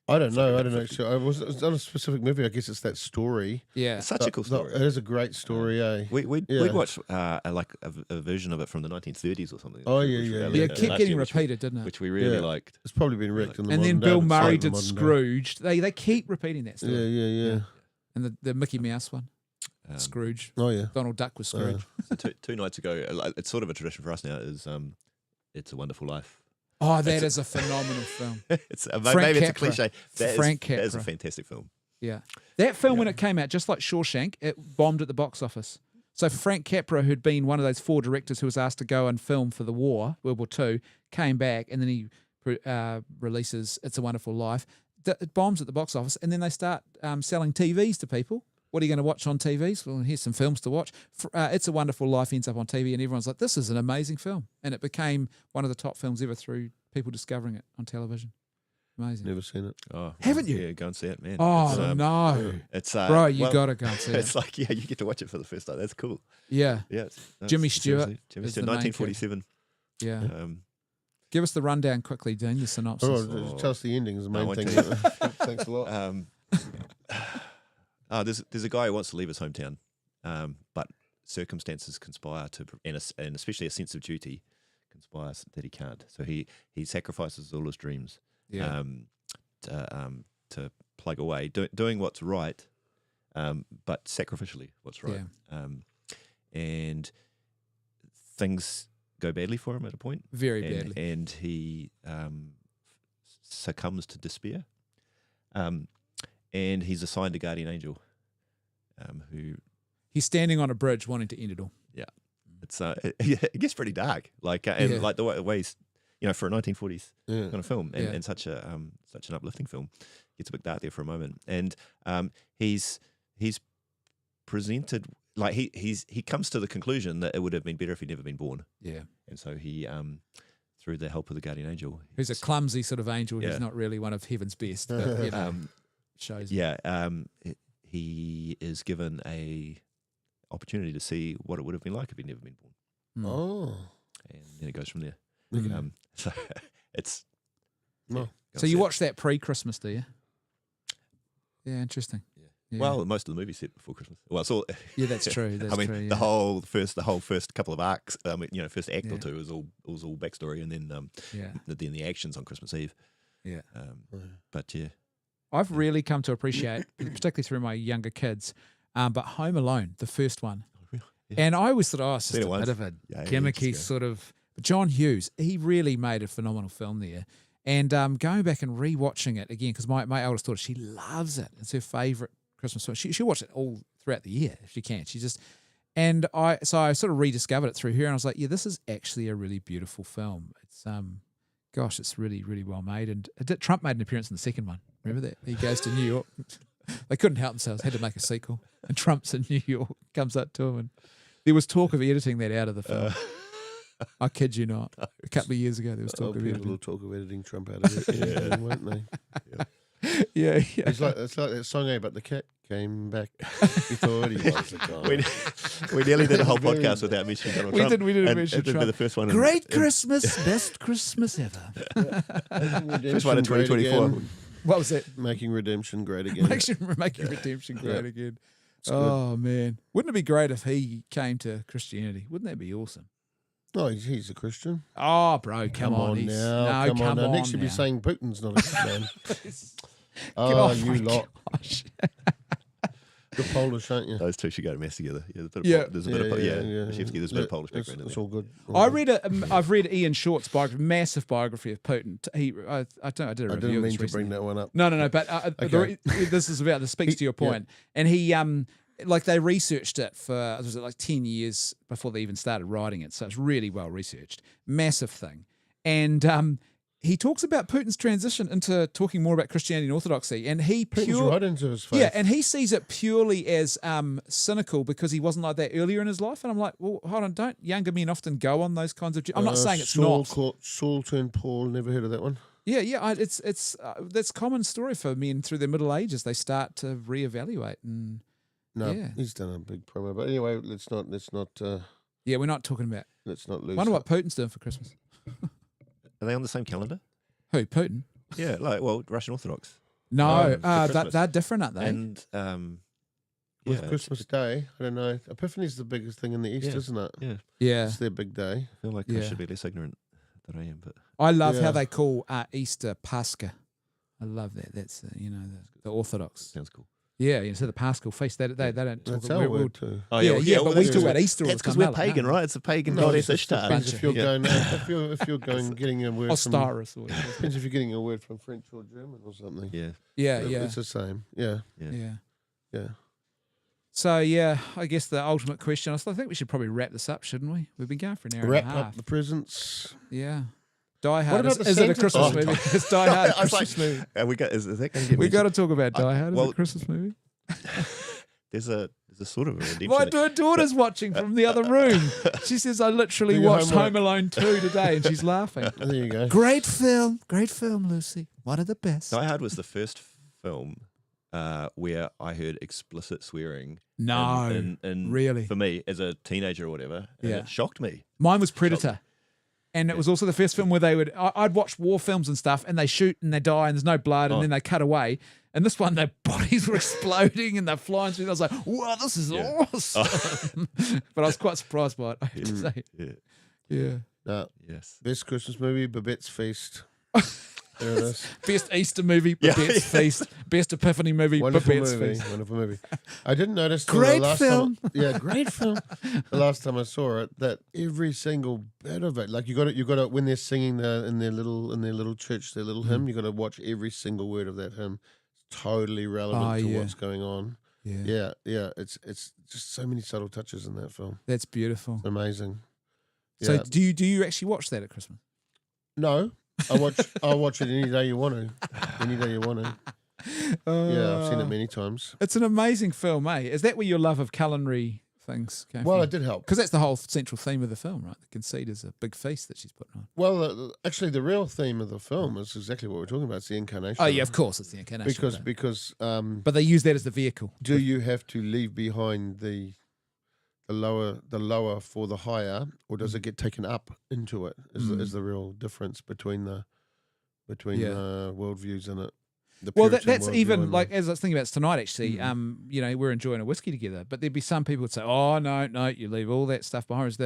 I don't know. I don't know. So it's not a specific movie. I guess it's that story. Yeah. it's such a cool story. It is a great story, eh? We'd Yeah. watch like a version of it from the 1930s or something. Oh, which yeah, we yeah, really- Yeah, yeah. it kept last getting year, repeated, didn't it? which we really Yeah. liked. It's probably been wrecked in the And then modern Bill day, but Murray it's did not in the modern Scrooge. They keep repeating that day. story. Yeah. And the Mickey Mouse one, Scrooge. Oh, yeah. Donald Duck was Scrooge. So two nights ago, it's sort of a tradition for us now. Is It's a Wonderful Life. Oh, that is a phenomenal film. It's maybe it's a cliche. Frank That is a Capra. fantastic film. Yeah. That film, when it came out, just like Shawshank, it bombed at the box office. So Frank Capra, who'd been one of those 4 directors who was asked to go and film for the war, World War II, came back, and then he releases It's a Wonderful Life. It bombs at the box office, and then they start selling TVs to people. What are you going to watch on TVs? Well, here's some films to watch. It's a Wonderful Life ends up on TV, and everyone's like, this is an amazing film. And it became one of the top films ever through people discovering it on television. Amazing. Never seen it. Oh, Haven't you? Yeah, go and see it, man. Oh, no. It's Bro, you well, got to go and see It's it. like, yeah, you get to watch it for the first time. That's cool. Yeah. Yeah. Jimmy Stewart Jimmy is Stewart, the main 1947. Yeah. Um, Give us the rundown quickly, Dean, the synopsis. Oh, tell us the ending is the main won't thing. tell you. Thanks a lot. there's a guy who wants to leave his hometown, but circumstances conspire and especially a sense of duty conspires that he can't. So he sacrifices all his dreams, Yeah. to plug away, doing what's right, but sacrificially what's right. And things go badly for him at a point. Very badly. And he succumbs to despair. And he's assigned a guardian angel, who He's standing on a bridge wanting to end it all. it's it gets pretty dark, like like the way he's, for a 1940s kind of film, and such an uplifting film, gets a bit dark there for a moment, and he's presented like he comes to the conclusion that it would have been better if he'd never been born. Yeah, and so he through the help of the guardian angel, who's a clumsy sort of angel. He's not really one of heaven's best, but shows. He is given a opportunity to see what it would have been like if he'd never been born. Oh. And then it goes from there. Okay. So it's... So you watch that pre-Christmas, do you? Yeah, interesting. Yeah. Well, most of the movies set before Christmas. Well, it's all... Yeah, that's true. That's true, the whole first couple of arcs, first act or two was all backstory, and then then the actions on Christmas Eve. Yeah. But yeah. I've really come to appreciate, particularly through my younger kids, but Home Alone, the first one. And I always thought, it's just a bit of a gimmicky sort of... But John Hughes, he really made a phenomenal film there. And going back and rewatching it again, because my eldest daughter, she loves it. It's her favourite Christmas film. She'll watch it all throughout the year if she can. So I sort of rediscovered it through her, and I was like, yeah, this is actually a really beautiful film. It's it's really, really well made. And Trump made an appearance in the second one. Remember that? He goes to New York. They couldn't help themselves, had to make a sequel. And Trump's in New York, comes up to him, and there was talk of editing that out of the film. I kid you not. A couple of years ago, there was talk of editing. People will talk of editing Trump out of it, won't they? Yeah. It's like that song about the cat came back. He thought he was the guy. We nearly did a whole podcast without mentioning Donald Trump. We didn't mention Trump. Trump. The first one. Great Christmas, best Christmas ever. First one in 2024. What was that? Making redemption great again. Making redemption great again. Oh, man. Wouldn't it be great if he came to Christianity? Wouldn't that be awesome? Oh, he's a Christian. Oh, bro, come on now. No, come on. Next you'll be saying Putin's not a good man. Oh, you lot. Gosh. You're Polish, aren't you? Those two should go to mass together. There's a bit of Polish background in It's there. all good. I've read Ian Short's biography, massive biography of Putin. I did a review. I didn't mean to bring that one up. No, but this is about. This speaks to your point. And he like they researched it for, was it like 10 years before they even started writing it. So it's really well researched. Massive thing. And he talks about Putin's transition into talking more about Christianity and Orthodoxy. And he Putin's right into his faith. Yeah, and he sees it purely as cynical because he wasn't like that earlier in his life. And I'm like, well, hold on, don't younger men often go on those kinds of... I'm not saying it's not. Saul turned Paul, never heard of that one. Yeah, it's that's a common story for men through their middle ages. They start to reevaluate and... No, yeah. he's done a big promo. But anyway, let's not. Yeah, we're not talking about. Let's not lose. Wonder what Putin's doing for Christmas. Are they on the same calendar? Who, Putin? Yeah, Russian Orthodox. No, they're different, aren't they? And with Christmas Day, I don't know. Epiphany's the biggest thing in the East, isn't it? Yeah, it's their big day. I feel like I should be less ignorant than I am, but I love how they call Easter Pascha. I love that. That's the Orthodox. Sounds cool. Yeah, so the Paschal feast, they don't talk That's about our word too. Oh but we talk about Easter. That's because we're pagan, right? It's a pagan goddess Ishtar. Depends if you're going, if you're going getting a word Osiris, from, depends if you're getting a word from French or German or something. Yeah. It's the same. Yeah. So I guess the ultimate question. I think we should probably wrap this up, shouldn't we? We've been going for an hour Wrap and a half. up the presents. Yeah. Die Hard. What about Is it a Christmas movie? It's Die Hard. A Christmas movie. Is that going to get we got to talk about Die Hard. Is it a Christmas movie? There's a sort of a redemption. My daughter's watching from the other room. She says, I literally watched Home Alone 2 today, and she's laughing. There you go. Great film, Lucy. One of the best. Die Hard was the first film where I heard explicit swearing. No, really? For me, as a teenager or whatever, and it shocked me. Mine was Predator. And it was also the first film where I'd watch war films and stuff, and they shoot and they die and there's no blood, and then they cut away. And this one, their bodies were exploding and they're flying through. I was like, wow, this is awesome. But I was quite surprised by it, I have to say. Yeah. Yes. Best Christmas movie, Babette's Feast. There it is. Best Easter movie, Babette's Feast. Best Epiphany movie, Babette's Feast. Wonderful movie. I didn't notice great film. Great film. The last time I saw it, that every single bit of it, like you got to when they're singing in their little church, their little hymn, you got to watch every single word of that hymn. It's totally relevant to what's going on. Yeah. It's just so many subtle touches in that film. That's beautiful. It's amazing. So do you actually watch that at Christmas? No. I'll watch it any day you want to. Any day you want to. I've seen it many times. It's an amazing film, eh? Is that where your love of culinary things came from? Well, it did help. Because that's the whole central theme of the film, right? The conceit is a big feast that she's putting on. Well, actually, the real theme of the film is exactly what we're talking about. It's the incarnation. Oh, yeah, of course, it's the incarnation. Because but they use that as the vehicle. Do you have to leave behind the lower for the higher, or does it get taken up into it? Is the real difference between the worldviews in it. Well, that's even like as I was thinking about it tonight. Actually, we're enjoying a whiskey together, but there'd be some people would say, "Oh no, you leave all that stuff behind."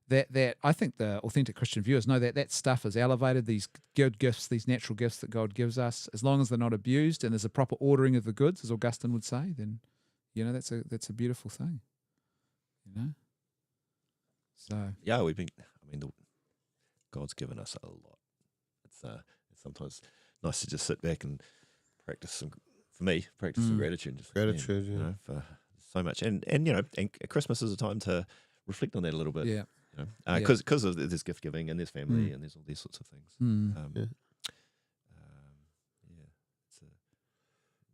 That I think the authentic Christian viewers know that stuff is elevated. These good gifts, these natural gifts that God gives us, as long as they're not abused and there's a proper ordering of the goods, as Augustine would say, then that's a beautiful thing. So God's given us a lot. It's sometimes nice to just sit back and practice some gratitude. Gratitude, for so much, and Christmas is a time to reflect on that a little bit. Because there's gift giving and there's family and there's all these sorts of things.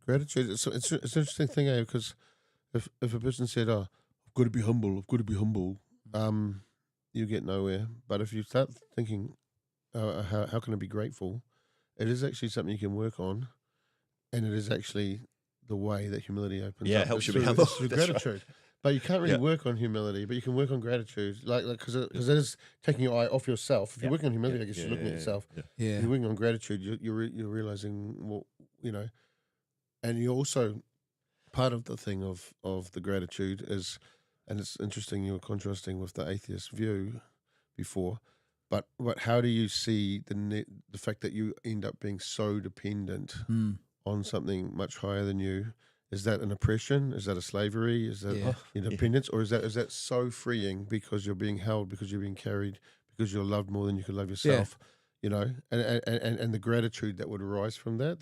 Gratitude. It's an interesting thing, because if a person said, "Oh, I've got to be humble," you get nowhere. But if you start thinking, how can I be grateful? It is actually something you can work on, and it is actually the way that humility opens up. It helps you be humble. Through gratitude. Right. But you can't really work on humility, but you can work on gratitude, because it is taking your eye off yourself. If you're working on humility, I guess you're looking at yourself. Yeah. If you're working on gratitude, you're realizing and you also, part of the thing of the gratitude is, and it's interesting you were contrasting with the atheist view before, but how do you see the fact that you end up being so dependent on something much higher than you? Is that an oppression? Is that a slavery? Is that independence? Or is that so freeing because you're being held, because you're being carried, because you're loved more than you could love yourself? And the gratitude that would arise from that,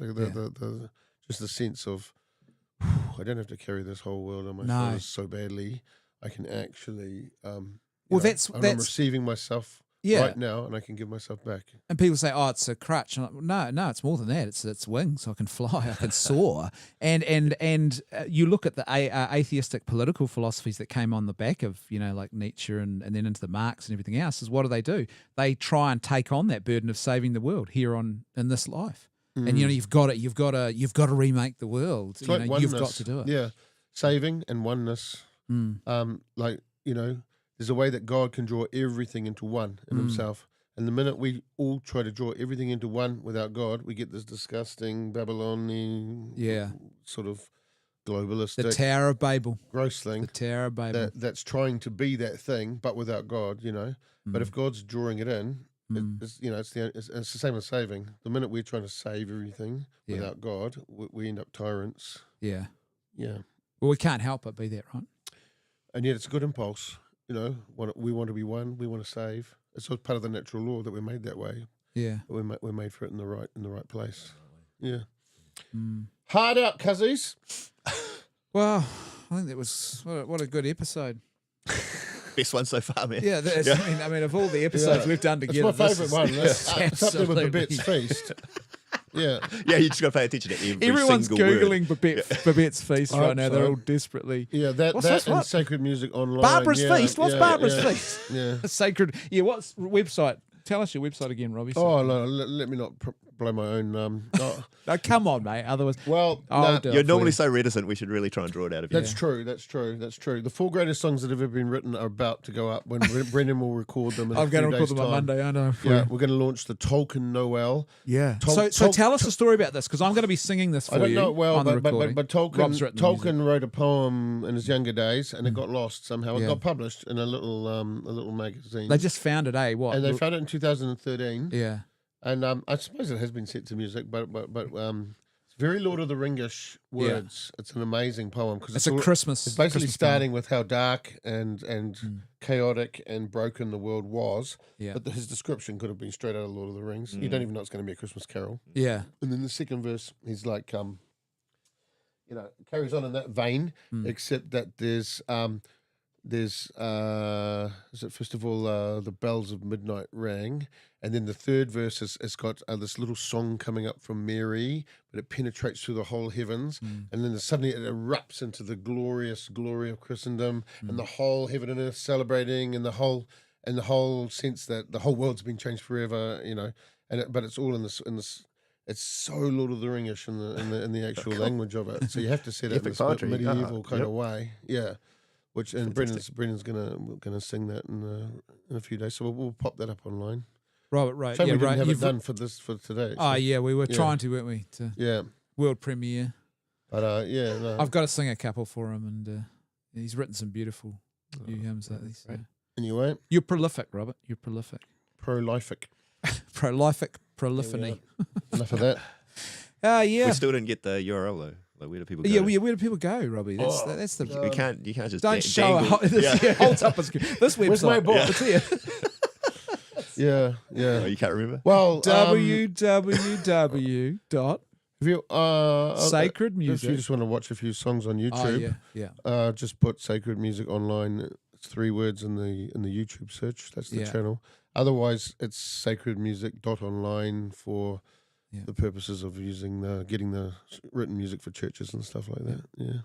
just the sense of, I don't have to carry this whole world on my No. shoulders so badly. I can actually, I'm that's receiving myself right now, and I can give myself back. And people say, "Oh, it's a crutch." I'm like, no, it's more than that. It's wings. I can fly. I can soar. And you look at the atheistic political philosophies that came on the back of like Nietzsche and then into the Marx and everything else. Is what do? They try and take on that burden of saving the world here in this life. And you've got to remake the world. Like you've got to do it. Yeah, saving and oneness. There's a way that God can draw everything into one in Himself. And the minute we all try to draw everything into one without God, we get this disgusting Babylonian, sort of globalistic, the Tower of Babel, gross thing. The Tower of Babel that's trying to be that thing, but without God. But if God's drawing it in, it's the same as saving. The minute we're trying to save everything without God, we end up tyrants. Yeah. Yeah. Well, we can't help but be that, right? And yet it's a good impulse. We want to be one. We want to save. It's all part of the natural law that we're made that way. Yeah. We're made for it in the right place. Yeah. Hard out, cuzzies. Well, I think that was what a good episode. Best one so far, man. Yeah, I mean, of all the episodes we've done together, it's my favourite one. It's up there with Babette's Feast. Yeah, you just got to pay attention to everyone's single Googling word. Babette's Feast right now. So. They're all desperately. Yeah, that and Sacred Music Online. Barbara's Feast. What's Barbara's Feast? Yeah. Sacred. Yeah, what's website? Tell us your website again, Robbie. Oh, no, let me not blow my own. No, come on, mate. Otherwise, You're normally so reticent. We should really try and draw it out of you. That's true. The 4 greatest songs that have ever been written are about to go up when Brendan will record them. I'm going to record them on Monday. I know. Yeah, we're going to launch the Tolkien Noel. Yeah. So tell us a story about this, because I'm going to be singing this for you. I don't know it well, but Tolkien wrote a poem in his younger days, and it got lost somehow. It got published in a little magazine. They just found it, What? And they found it in 2013. Yeah. And I suppose it has been set to music, but it's very Lord of the Ringish words. It's an amazing poem because it's a Christmas. It's basically Christmas starting with how dark and chaotic and broken the world was. Yeah. But his description could have been straight out of Lord of the Rings. You don't even know it's going to be a Christmas carol. Yeah. And then the second verse, he's like, carries on in that vein, except that there's is it first of all the bells of midnight rang, and then the third verse has got this little song coming up from Mary, but it penetrates through the whole heavens, and then suddenly it erupts into the glorious glory of Christendom, and the whole heaven and earth celebrating, and the whole sense that the whole world's been changed forever, but it's all in this. It's so Lord of the Ringish in the actual language of it. So you have to set it in this medieval kind of way, yeah. Brendan's gonna sing that in a few days, so we'll pop that up online. Right. So we didn't have it done for today. Oh yeah, we were trying to, weren't we? World premiere. But no. I've got to sing a couple for him, and he's written some beautiful new hymns lately. So. Anyway, you're prolific, Robert. You're prolific. Prolific. Polyphony. Yeah. Enough of that. Yeah. We still didn't get the URL though. Like, where do people go? Yeah, where do people go, Robbie? That's the. You can't just don't show it. Holds up this website. Where's my book? It's here. Yeah. Oh, you can't remember? Well, www. Sacred Music. If you just want to watch a few songs on YouTube, just put Sacred Music Online. It's 3 words in the YouTube search. That's the channel. Otherwise, it's sacredmusic.online for the purposes of getting the written music for churches and stuff like that. Yeah.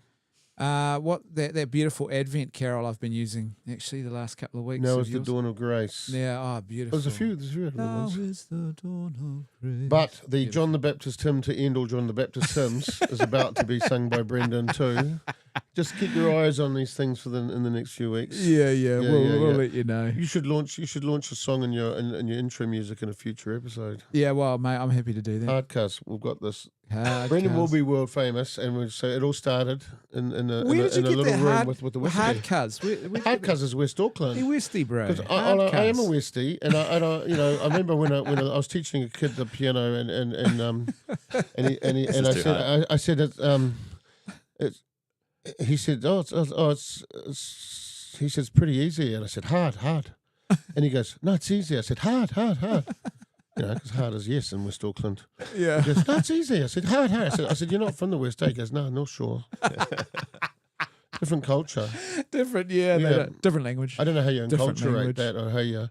What that beautiful Advent carol I've been using actually the last couple of weeks. Now is the dawn of grace. Yeah, beautiful. There's a few now ones. is the dawn of grace. But the John the Baptist hymn to end all John the Baptist hymns is about to be sung by Brendan too. Just keep your eyes on these things in the next few weeks. We'll let you know. You should launch a song in your intro music in a future episode. Yeah, well, mate, I'm happy to do that. Hardcast, we've got this. Brendan will be world famous, and so it all started in a little room with the whiskey. Hardcast is West Auckland. Hey, Westie, bro. I am a Westie, and I remember when I was teaching a kid the piano, and I said it's. He said, he says pretty easy, and I said hard, and he goes, no, it's easy. I said hard. Because hard as yes in West Auckland. Yeah. He goes, no, it's easy. I said, hard. I said, you're not from the West, eh? He goes, no, North Shore. Different culture. Different, different language. I don't know how you Different enculturate language. that, or how you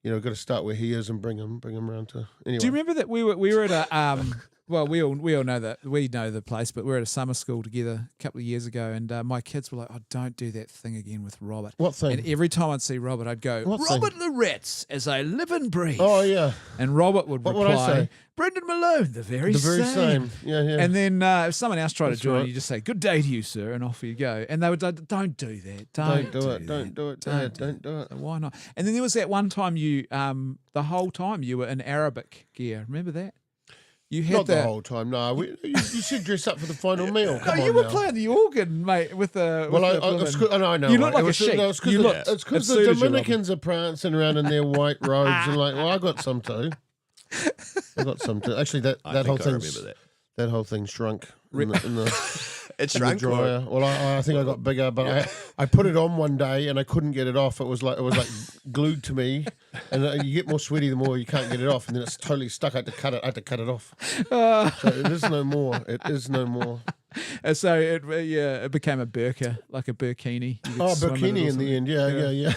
got to start where he is and bring him around to. Anyway. Do you remember that we were at a well, we all know that we know the place, but we were at a summer school together a couple of years ago, and my kids were like, "Oh, don't do that thing again with Robert." What thing? And every time I'd see Robert, I'd go, What "Robert Loretz, as I live and breathe." Oh yeah. And Robert would What reply, would I say? "Brendan Malone, the very same. Yeah. And then if someone else tried That's to join, right. you just say, "Good day to you, sir," and off you go. And they would go, "Don't do that. Don't do that. it. Don't do it, Don't Dad. do Don't do it. So why not?" And then there was that one time you, the whole time you were in Arabic gear. Remember that? You had Not the whole time. No, you should dress up for the final meal. No, Come on you were now. playing the organ, mate, with the. Well, with I know. You right. look like It was- a sheik. No, it's You looked it's because as the soon as you Dominicans are prancing around in their white robes and like, well, I got some too. I got some too. Actually, that whole I thing, remember that whole thing shrunk in the It's in the shrunk. dryer. Well, I think I got bigger, but I put it on one day and I couldn't get it off. It was like glued to me, and you get more sweaty the more you can't get it off, and then it's totally stuck. I had to cut it off. So it is no more. It is no more. So it became a burqa, like a burkini. You could Oh, swim in it or bikini in the something. end. Yeah.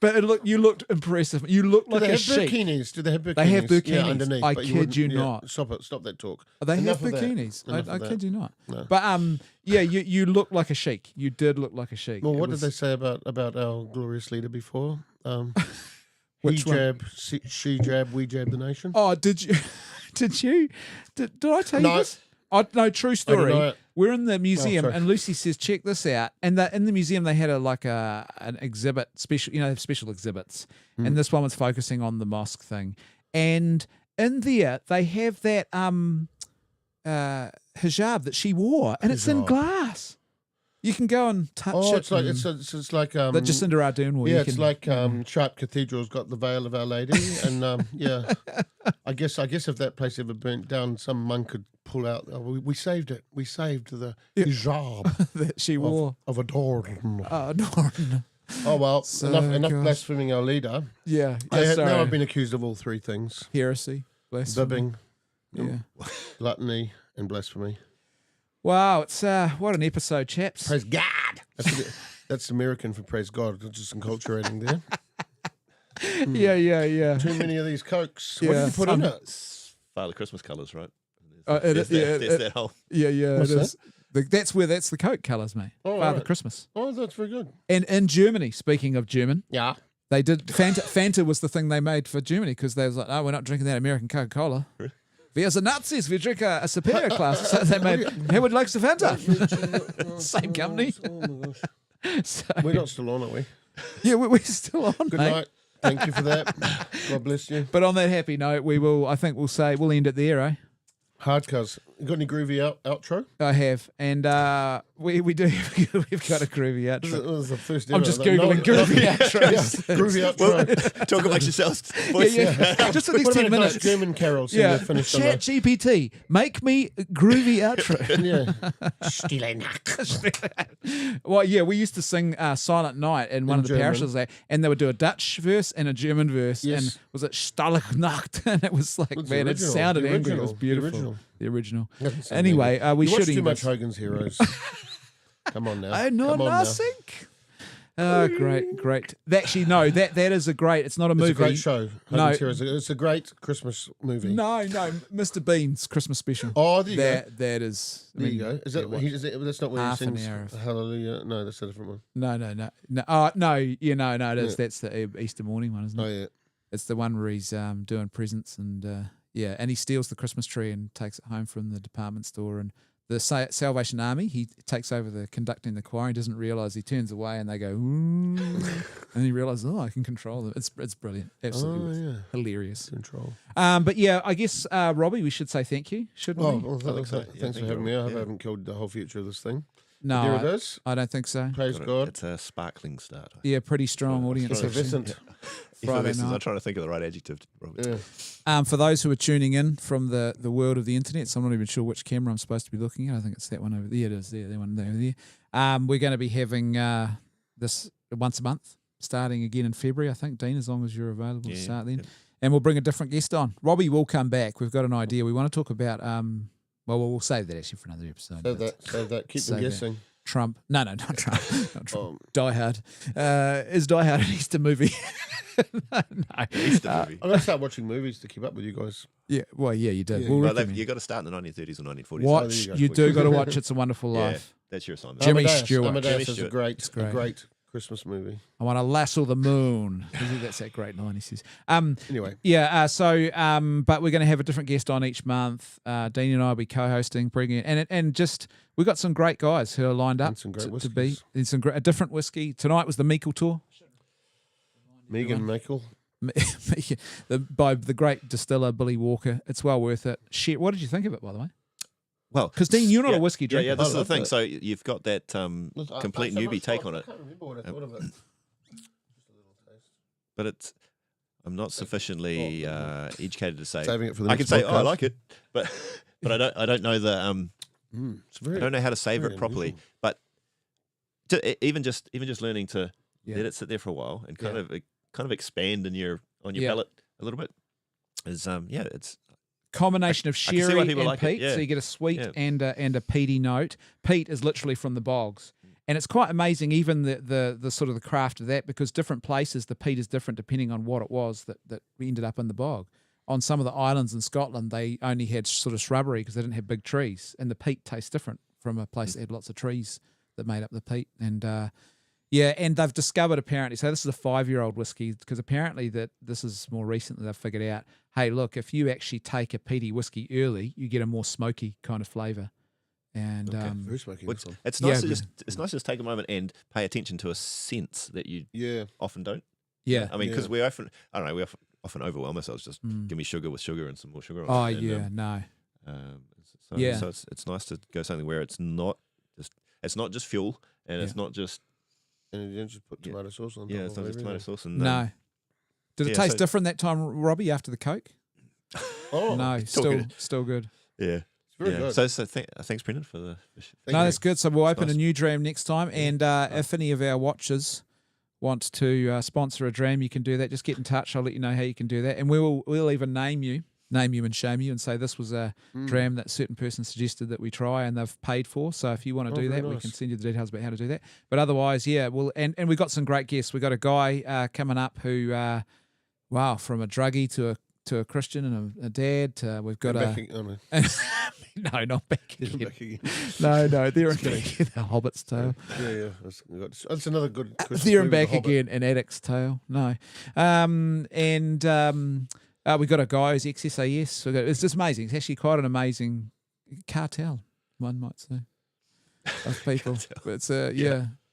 But you looked impressive. You looked like Do they a have sheik. bikinis? Do they have bikinis? They have bikinis. Yeah, underneath. I but kid wouldn't- you yeah, not. Stop it. Stop that talk. They Enough have of that. bikinis. Enough I of that. kid you not. No. But you looked like a sheik. You did look like a sheik. Well, It what was- did they say about our glorious leader before? Which he one? jab, she jab, we jab the nation. Oh, did you? Did I tell you No. this? Oh, no, true story. deny it. We're in the museum, sorry. and Lucy says, "Check this out." And in the museum, they had an exhibit, special. They have special exhibits, Hmm. and this one was focusing on the mosque thing. And in there, they have that hijab that she wore, and it's in Hijab. glass. You can go and touch Oh, it. it's like and- it's like that Jacinda Ardern wore. yeah, You it's can- like Sharp Cathedral's got the veil of Our Lady, and yeah, I guess if that place ever burnt down, some monk could pull out. Oh, we saved it. We saved the hijab that she wore. of Adorn. No. Oh well, So enough gosh. blaspheming our leader. Yeah. Now I've been accused of all three things: heresy, blasphemy. bibbing, Yeah. gluttony, and blasphemy. Wow, it's what an episode, chaps. Praise God. That's American for praise God. Just enculturating there. Yeah. Too many of these cokes. What Yeah, did you put in it? It's Father Christmas colours, right? It- There's that whole. Yeah, What's it is. That's the Coke colours, mate. Oh, Father right. Christmas. Oh, that's very good. And in Germany, speaking of German, Yeah. they did Fanta was the thing they made for Germany because they was like, no, we're not drinking that American Coca-Cola. We as the Nazis, we drink a superior class. So they made, hey, would like some Fanta? Same company. Oh my gosh. So, We're not still on, are we? yeah, we're still on, Good mate. night. Thank you for that. God bless you. But on that happy note, I think we'll end it there, eh? Hard cuz. You got any groovy outro? I have, and we do. We've got a groovy This outro. is the first I'm ever. just No, googling groovy yeah, outros. groovy outro. Talk amongst yourselves. Yeah. Just for these What 10 about a nice minutes. German carols? Yeah. Finished on Chat GPT, make me groovy outro. yeah. Stille Nacht. Well, yeah, we used to sing Silent Night in one of the German. parishes there, and they would do a Dutch verse and a German verse, Yes. and was it Stille Nacht? And it was like, It's man, the it original, sounded the angry. It original, was the beautiful. original. The original. Doesn't sound Anyway, we you watch should too end much this. Hogan's Heroes. Come on now. I know Come on now. nothing. Oh, great. Actually, no, that is a great. It's not a It's movie. a great show. No. Hogan's Heroes. It's a great Christmas movie. No, Mr. Bean's Christmas special. Oh, there you go. That is. I There you mean, go. Is that? That's not where he half an sings hour of- Hallelujah. No, that's a different one. No. No. Yeah, no. It is. That's the Easter morning one, isn't it? Oh yeah. It's the one where he's doing presents and and he steals the Christmas tree and takes it home from the department store. And the Salvation Army, he takes over the conducting the choir. He doesn't realise he turns away and they go, ooh, and he realises, I can control them. It's brilliant, absolutely Oh yeah. hilarious. Control. But yeah, I guess Robbie, we should say thank you, shouldn't Oh, we? well, think so. Yeah, thanks thank for you, having me. I Robert. hope I haven't killed the whole future of this thing. No, There it is. I don't think so. Praise God. It's a sparkling start. Yeah, pretty strong audience. It's actually. Effervescent. Friday Effervescence. night. I'm trying to think of the right adjective. Robert. Yeah. For those who are tuning in from the world of the internet, so I'm not even sure which camera I'm supposed to be looking at. I think it's that one over there. It is there, that one over there. We're going to be having this once a month, starting again in February, I think, Dean, as long as you're available to Yeah, start then. yeah. and we'll bring a different guest on. Robbie will come back. We've got an idea. We want to talk about. Well, we'll save that actually for another episode. Save that. Keep them guessing. Trump. No, not Trump. Not Trump. Die Hard. Is Die Hard an Easter movie? No. Easter movie. I'm going to start watching movies to keep up with you guys. Yeah, well, yeah, you did. Yeah. We'll You got to start in the 1930s or 1940s. watch. You do got to watch It's a Wonderful Yeah, Life. that's your assignment. Jimmy Amadeus. Stewart. Amadeus Jimmy is a Stewart. great Christmas movie. I want to lasso the moon. That's that great line he says. Anyway. Yeah. But we're going to have a different guest on each month. Dean and I will be co-hosting, bringing it, and just we've got some great guys who are lined up And some great to be. whiskies. And a different whiskey tonight was the Meikle tour. Megan Michael. By the great distiller Billy Walker. It's well worth it. Shit, what did you think of it, by the way? Well, Because Dean, you're not a whiskey drinker. Yeah, this is the love thing. it. So you've got that complete newbie take on I it, can't remember what I thought of it. Just a little taste. but I'm not sufficiently educated to say. Saving it for the I next can say, oh, I podcast. like it, but I don't know the It's very, I don't know how to savor very it properly. unusual. But even just learning to Yeah. let it sit there for a while and kind Yeah. of expand on your Yeah. palate a little bit is it's Combination of I can see sherry why and people like it, peat, yeah. so you get a sweet Yeah. and a peaty note. Peat is literally from the bogs, and it's quite amazing. Even the sort of the craft of that, because different places the peat is different depending on what it was that ended up in the bog. On some of the islands in Scotland, they only had sort of shrubbery because they didn't have big trees, and the peat tastes different from a place that had lots of trees that made up the peat. And and they've discovered apparently, so this is a 5-year-old whiskey, because apparently that this is more recently they've figured out, hey, look, if you actually take a peaty whiskey early, you get a more smoky kind of flavour. And very smoky. Well, This one. it's nice Yeah, to it's nice to just take a moment and pay attention to a sense that you Yeah. often don't. yeah. I mean, because Yeah. we often overwhelm ourselves. Just give me sugar with sugar and some more sugar. Oh on it. yeah, And, no. so it's nice to go something where it's not just fuel and it's not just And you just put tomato sauce on top it's of not just tomato everything. sauce and No. Did it yeah, taste so- different that time, Robbie, after the Coke? Oh, No, still good. still good. yeah. it's very Yeah. good. So thanks, Brendan, for the. Thank No, you. that's good. So we'll open nice. a new dram next time. And if any of our watchers want to sponsor a dram, you can do that. Just get in touch. I'll let you know how you can do that. And we'll even name you and shame you and say this was a dram that a certain person suggested that we try and they've paid for. So if you want to do very that, we nice. can send you the details about how to do that. But otherwise, yeah, and we've got some great guests. We've got a guy coming up who, from a druggie to a Christian and a dad. We've got Back a... again. Oh, no. No, not back He's again. back again. No, they're in the Hobbit's Tale. Yeah. That's another good Christmas They're in movie, The back Hobbit. again, an Addict's Tale. No. We got a guy who's ex-SAS. It's just amazing. It's actually quite an amazing cartel, one might say, of people. But it's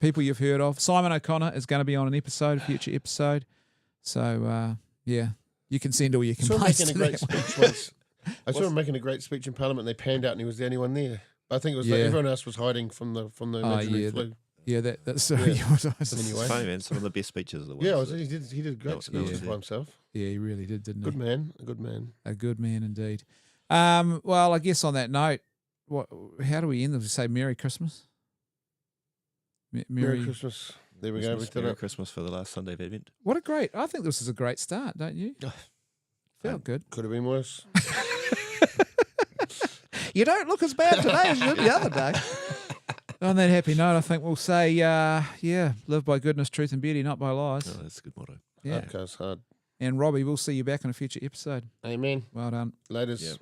people you've heard of. Simon O'Connor is going to be on a future episode. So you can send all your I saw him complaints making to a great that one. speech once. I saw him making a great speech in Parliament. And they panned out, and he was the only one there. I think it was like Yeah. everyone else was hiding from the imaginary yeah, flu. Yeah, that's Yeah. yeah. It's Anyway. funny, man. Some of the best speeches are the ones. Yeah, that- he did great No, speeches yeah. by himself. Yeah, he really did, didn't Good he? man, a good man. A good man indeed. Well, I guess on that note, how do we end this? We say Merry Christmas? Merry Christmas. There we go. We Christmas, did Merry it. Christmas for the last Sunday of Advent. I think this is a great start, don't you? Felt good. Could have been worse. You don't look as bad today as you did the other day. On that happy note, I think we'll say, live by goodness, truth, and beauty, not by lies. Oh, that's a good motto. Yeah. Hard goes hard. And Robbie, we'll see you back on a future episode. Amen. Well done. Laters. Yeah.